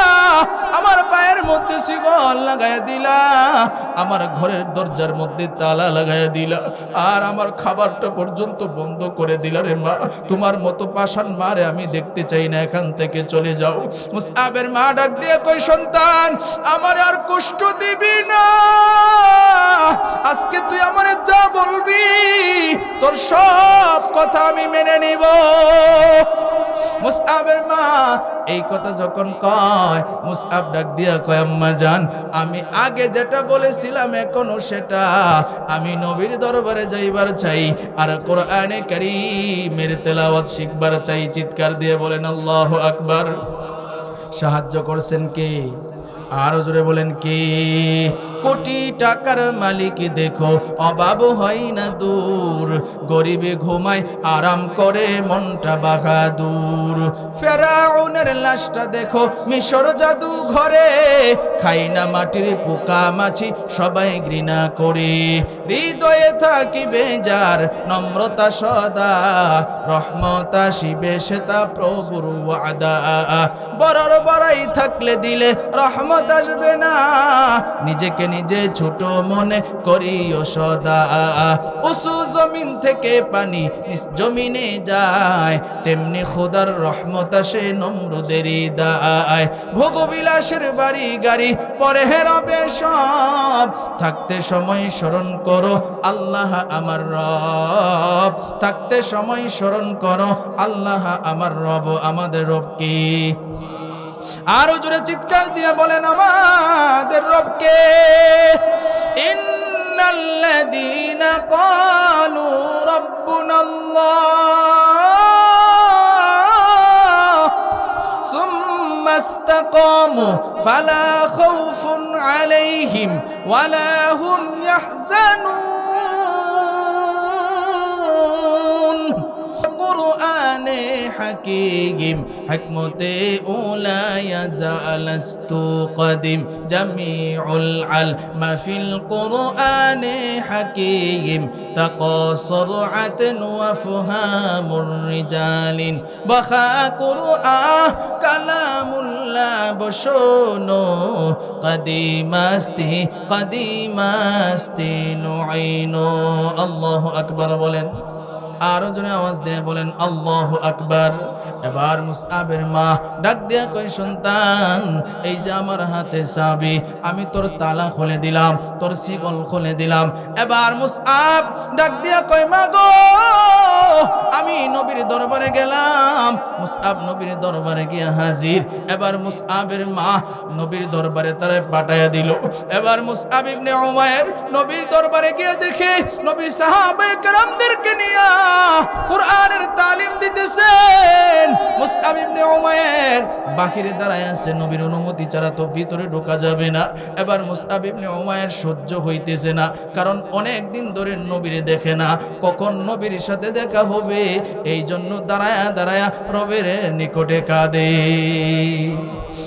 আমার পায়ের মধ্যে শিকল লাগায় দিলা, আমার ঘরের দরজার মধ্যে তালা লাগায় দিলা, আর আমার খাবারটা পর্যন্ত বন্ধ করে দিলা রে মা। তোমার মতো পাষাণ মারে আমি দেখতে চাই না, এখান থেকে চলে যাও। মুসআবের মা ডাক দিয়ে কই, সন্তান আমার আর কষ্ট দিবি না, আজকে তুই আমারে যা বলবি তোর সব কথা আমি মেনে নিব। মুসআবের মা এই কথা যখন কয়, মুসআব ডাক দিয়া কয়, আম্মা জান, আমি আগে যেটা বলেছিলাম এখনো সেটা, আমি নবীর দরবারে যাইবার চাই আর কোরআনে কারীমের তেলাওয়াত শিখবার চাই। চিৎকার দিয়ে বলেন আল্লাহু আকবার। সাহায্য করছেন কে? আরো জোরে বলেন কে? কোটি টাকার মালিক দেখো অভাব হয় না দূর, গরিবে ঘুমায় আরাম করে মনটা বাহাদুর। ফেরাউনের লাশটা দেখো মিশর জাদু ঘরে, খাই না মাটির পোকা মাছি সবাই ঘৃণা করে। হৃদয়ে থাকিবে যার নম্রতা সদা, রহমত আসিবে সেটা প্রভুর ওয়াদা। বড়র বড়াই থাকলে দিলে রহমত আসবে না, নিজেকে নিজে ছোট মনে করিও সদা। উঁচু জমিন থেকে পানি নিচ জমিনে যায়, তেমনি খোদার রহমত আসে নমরুদেরই দায়। ভোগবিলাসের বাড়ি গাড়ি পরে হেরবে সব, থাকতে সময় স্মরণ করো আল্লাহ আমার রব, থাকতে সময় স্মরণ করো আল্লাহ আমার রব। আমাদের রব কি? আরো জোরে চিৎকার দিয়ে বলেন আমাদের রবকে। ইন্নাল্লাযীনা ক্বালু রাব্বুনাল্লাহ সুম্মা ইসতাকামু ফালা খাউফুন আলাইহিম ওয়ালা হুম ইয়াহজানুন। কুরআনে হাকীম হিকমতে উলা ইয়াজালাস্তু কদিম, জামিউল আলম ফিল কুরআনে হাকীম তাকাসরআতন ওয়া ফুহামুর রিজালিন। বাখা কুরআন কালামুল্লাহ বশনো, কদিমাস্তি নুঈনো। আল্লাহু আকবার বলেন। আরো জনে আওয়াজ দিয়ে বলেন আল্লাহু আকবার। এবার মুসআবের মা ডাক দিয়া কই, সন্তান এই যে আমার হাতে চাবি, আমি তোর তালা খুলে দিলাম, তোর শিকল খুলে দিলাম। এবার মুসআব ডাক দিয়া কই, মা গো আমি নবীর দরবারে গেলাম। মুসআব নবীর দরবারে গিয়া হাজির। এবার মুসআবের মা নবীর দরবারে তারে পাঠাইয়া দিল। এবার মুসআব ইবনে উমাইর নবীর দরবারে গিয়ে দেখে নবী সাহাবায়ে কেরামদেরকে নিয়া কুরআনের তালিম দিতেছেন। মুসআব ইবনে উমাইর বাহিরে দাঁড়ায় আছে, নবীর অনুমতি ছাড়া তো ভিতরে ঢোকা যাবে না। এবার মুসআব ইবনে উমাইর সহ্য হইতেছে না, কারণ অনেক দিন ধরে নবীরে দেখে না, কখন নবীর সাথে দেখা হবে, এই জন্য দাঁড়ায়া দাঁড়ায়া রবের নিকটে কাঁদে।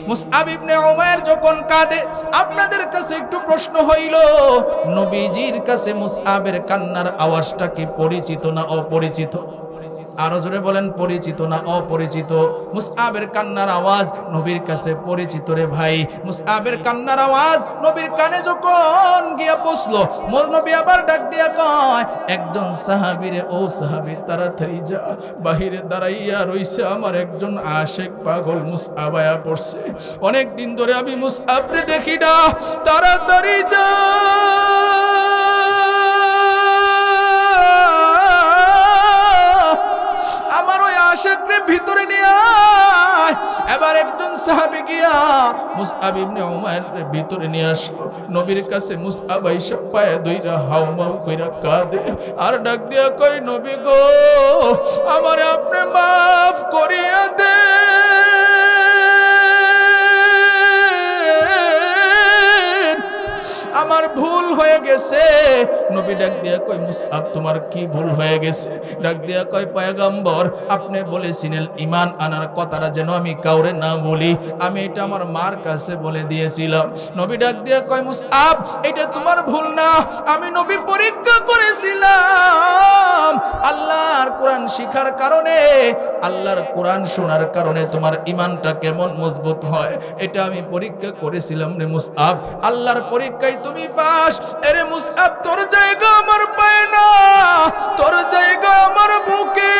মুসআব ইবনে উমাইর যখন কাঁদে, আপনাদের কাছে একটু প্রশ্ন হইল, নবীজির কাছে মুসআবের কান্নার আওয়াজটা কি পরিচিত না অপরিচিত? আরো জোরে বলেন, পরিচিত না অপরিচিত? মুসআবের কান্নার আওয়াজ নবীর কাছে পরিচিত রে ভাই। মুসআবের কান্নার আওয়াজ নবীর কানে যখন গিয়া পৌঁছলো, নবী আবার ডাক দিয়া কয়, একজন সাহাবী রে, ও সাহাবী তাড়াতাড়ি যা, বাহিরে দাঁড়াইয়া রইছে আমার একজন আশেক পাগল মুসআব আয়া পড়ছে, অনেক দিন ধরে আমি মুসআবরে দেখি না, তাড়াতাড়ি যা। আশেকরে ভিতরে নিয়ে আয়। এবার একজন সাহাবী গিয়া মুসআব ইবনে উমাইরের ভিতরে নিয়ে আসলো। নবীর কাছে মুসআব আইসা পায়ে দুইরা হাউমাউ কইরা কাঁদে আর ডাক দিয়া কই, নবী গো আমারে আপনি মাফ করিয়া দে। আমার ভুল হয়ে গেছে। নবী ডাক দিয়া কয় মুসআব তোমার কি ভুল হয়ে গেছে? ডাক দিয়া কয় পয়গম্বর আপনি বলেছিলেন ঈমান আনার কথাটা যেন আমি কাউরে না বলি, আমি এটা আমার মার কাছে বলে দিয়েছিলাম। নবী ডাক দিয়া কয় মুসআব এটা তোমার ভুল না, আমি নবী পরীক্ষা করেছিলাম আল্লাহর কোরআন শিখার কারণে, আল্লাহর কোরআন শোনার কারণে তোমার ঈমানটা কেমন মজবুত হয় এটা আমি পরীক্ষা করেছিলাম রে মুসআব। আল্লাহর পরীক্ষায় তুমি পাস। এরে মুসআব তোর জায়গা আমার পায়ে না, তোর জায়গা আমার বুকে।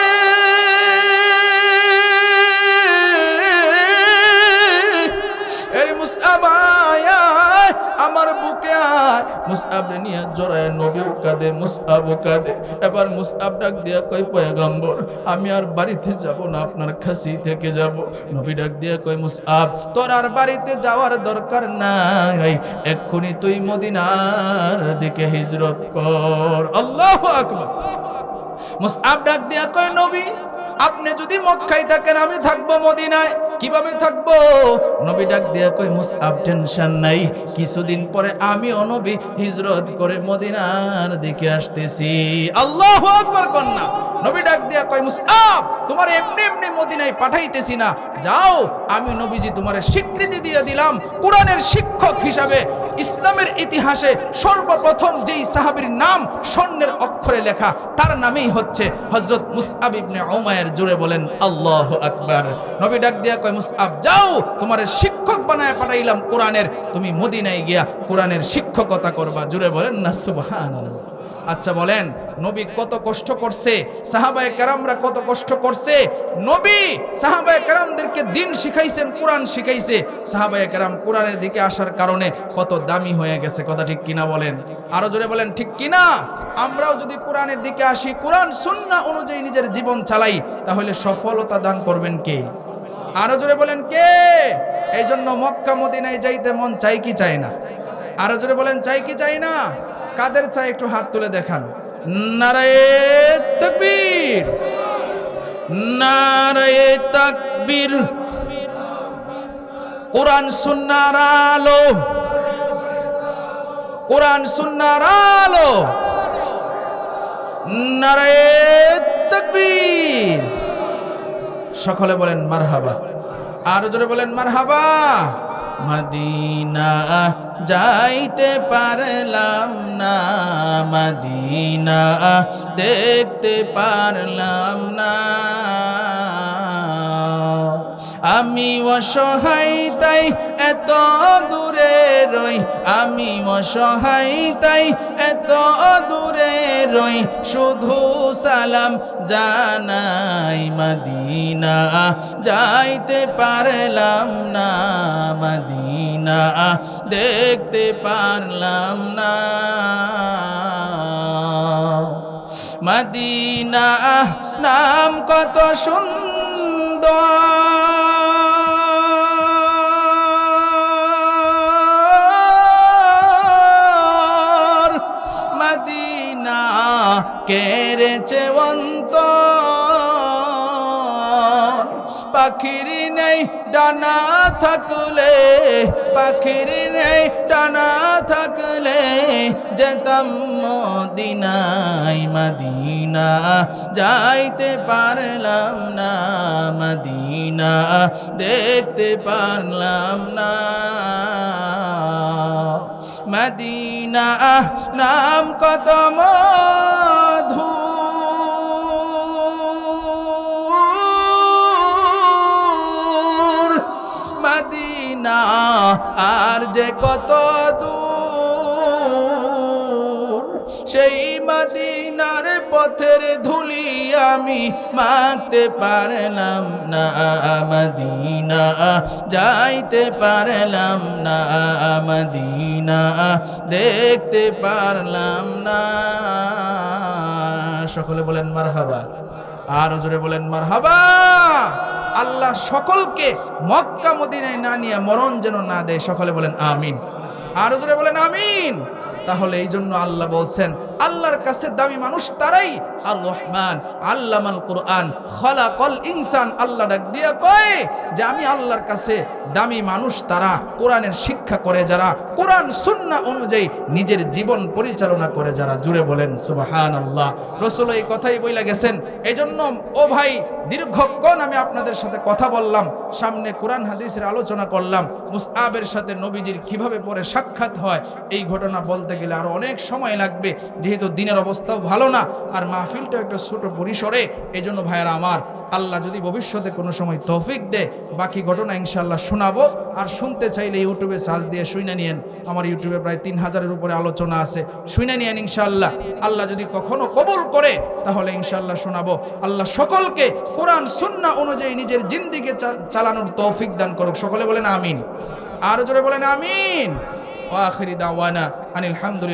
এরে মুসআব আয় আমার বুকে আয়। মুসআব নিয়ে জড়ায় নবীও কাঁদে, মুসআবও কাঁদে। এবার মুসআব ডাক দিয়া কয় পয়গম্বর আমি আর বাড়িতে যাব না, আপনার কাছে থেকে যাব। নবী ডাক দিয়া কয় মুসআব তোর আর বাড়িতে যাওয়ার দরকার নাই, এক্ষুনি তুই মদিনার দিকে হিজরত কর। আল্লাহু আকবার। মুসআব ডাক দিয়া কয় নবী আপনি যদি মক্কায় থাকেন আমি থাকবো মদিনায়, কিভাবে থাকবো? নবী ডাক দিয়া কয় মুসআব টেনশন নাই, কিছুদিন পরে আমিও নবী হিজরত করে মদিনার দিকে আসতেছি। আল্লাহু আকবার কন্যা। নবী ডাক দিয়া কয় মুসআব তোমার এমনি এমনি মদিনায় পাঠাইতেছি না, যাও আমি নবীজি তোমার স্বীকৃতি দিয়ে দিলাম কোরআনের শিক্ষক হিসাবে। ইসলামের ইতিহাসে সর্বপ্রথম যেই সাহাবীর নাম স্বর্ণের অক্ষরে লেখা তার নামেই হচ্ছে হযরত মুসআব ইবনে উমাইর। জোরে বলেন আল্লাহু আকবার। নবী ডাক দিয়া কয় মুসআব যাও তোমার শিক্ষক বানায় পাঠাইলাম কোরআনের, তুমি মদিনায় গিয়া কোরআনের শিক্ষকতা করবা। জোরে বলেন না সুবহানাল্লাহ। আচ্ছা বলেন নবী কত কষ্ট করছে, সাহাবায়ে কেরামরা কত কষ্ট করছে। নবী সাহাবায়ে কেরামদেরকে দিন শিখাইছেন, কোরআন শিখাইছে। সাহাবায়ে কেরাম কোরআনের দিকে আসার কারণে কত দামি হয়ে গেছে। কথা ঠিক কিনা বলেন? আরো জোরে বলেন ঠিক কিনা? আমরাও যদি কোরআনের দিকে আসি, কোরআন সুন্নাহ অনুযায়ী নিজের জীবন চালাই, তাহলে সফলতা দান করবেন কে? আরো জোরে বলেন কে? এই জন্য মক্কা মদিনায় যাইতে মন চাই কি চাই না? আরো জোরে বলেন চাই কি চাই না? কাদের চাই একটু হাত তুলে দেখান। নারায়ে তাকবীর, নারায়ে তাকবীর। কোরআন সুন্নাহর আলো, কোরআন সুন্নাহর আলো। নারায়ে তাকবীর। সকলে বলেন মারহাবা। আর জোরে বলেন মারহাবা। মদিনা যাইতে পারলাম না, মদিনা দেখতে পারলাম না, আমি অসহায় তাই এত দূরে রই, আমি অসহায় তাই এত দূরে রই, শুধু সালাম জানাই, মদিনা যাইতে পারলাম না, মদিনা দেখতে পারলাম না। মদিনা নাম কত সুন্দর, মদিনা কেড়েছে অন্তর। পাখির নেই ডানা থাকলে, পাখির নেই ডানা থাকলে যেতাম মদিনায়, মদিনা যাইতে পারলাম না, মদিনা দেখতে পারলাম না। মদিনা নাম কত মধু, মদিনা আর যে কত দূর, সেই মদিনার পথের ধুলি আমি মাখতে পারলাম না, মদিনা যাইতে পারলাম না, মদিনা দেখতে পারলাম না। সকলে বলেন মারহাবা। আর জোরে বলেন মারহাবা। আল্লাহ সকলকে মক্কা মদিনায় না নিয়ে মরণ যেন না দেয়। সকলে বলেন আমিন। আর জোরে বলেন আমিন। তাহলে এই জন্য আল্লাহ বলছেন আল্লাহর কাছে দামি মানুষ তারাই। আর রহমান আল্লামাল কোরআন খলাকল ইনসান, আল্লাহ ডাক দিয়া কয় যে আমি আল্লাহর কাছে দামি মানুষ তারা, কোরআনের শিক্ষা করে যারা, কোরআন সুন্নাহ অনুযায়ী নিজের জীবন পরিচালনা করে যারা। জুড়ে বলেন সুবহানাল্লাহ। রাসূল এই কথাই বইলা গেছেন। এজন্য ও ভাই, দীর্ঘক্ষণ আমি আপনাদের সাথে কথা বললাম, সামনে কোরআন হাদিসের আলোচনা করলাম, মুসআবের সাথে নবীজির কিভাবে পরে সাক্ষাৎ হয়। এই ঘটনা বলতে গেলে আরো অনেক সময় লাগবে, যেহেতু দিনের অবস্থাও ভালো না আর মাহফিলটা একটা ছোট পরিসরে। এজন্য ভাইয়েরা আমার, আল্লাহ যদি ভবিষ্যতে কোনো সময় তৌফিক দেয়, বাকি ঘটনা ইনশাআল্লাহ শোনাবো। আর শুনতে চাইলে ইউটিউবে সার্চ দিয়ে শুনে নিয়েন, আমার ইউটিউবে প্রায় 3000-এর উপরে আলোচনা আছে, শুনে নিয়েন ইনশাআল্লাহ। আল্লাহ যদি কখনো কবুল করে তাহলে ইনশাআল্লাহ শোনাবো। আল্লাহ সকলকে কোরআন সুন্নাহ অনুযায়ী নিজের জিন্দেগি চালানোর তৌফিক দান করুক। সকলে বলেন আমিন। আর জোরে বলেন আমিন। ওয়া আখিরি দাওয়ানা আনিল হামদুলিল্লাহ।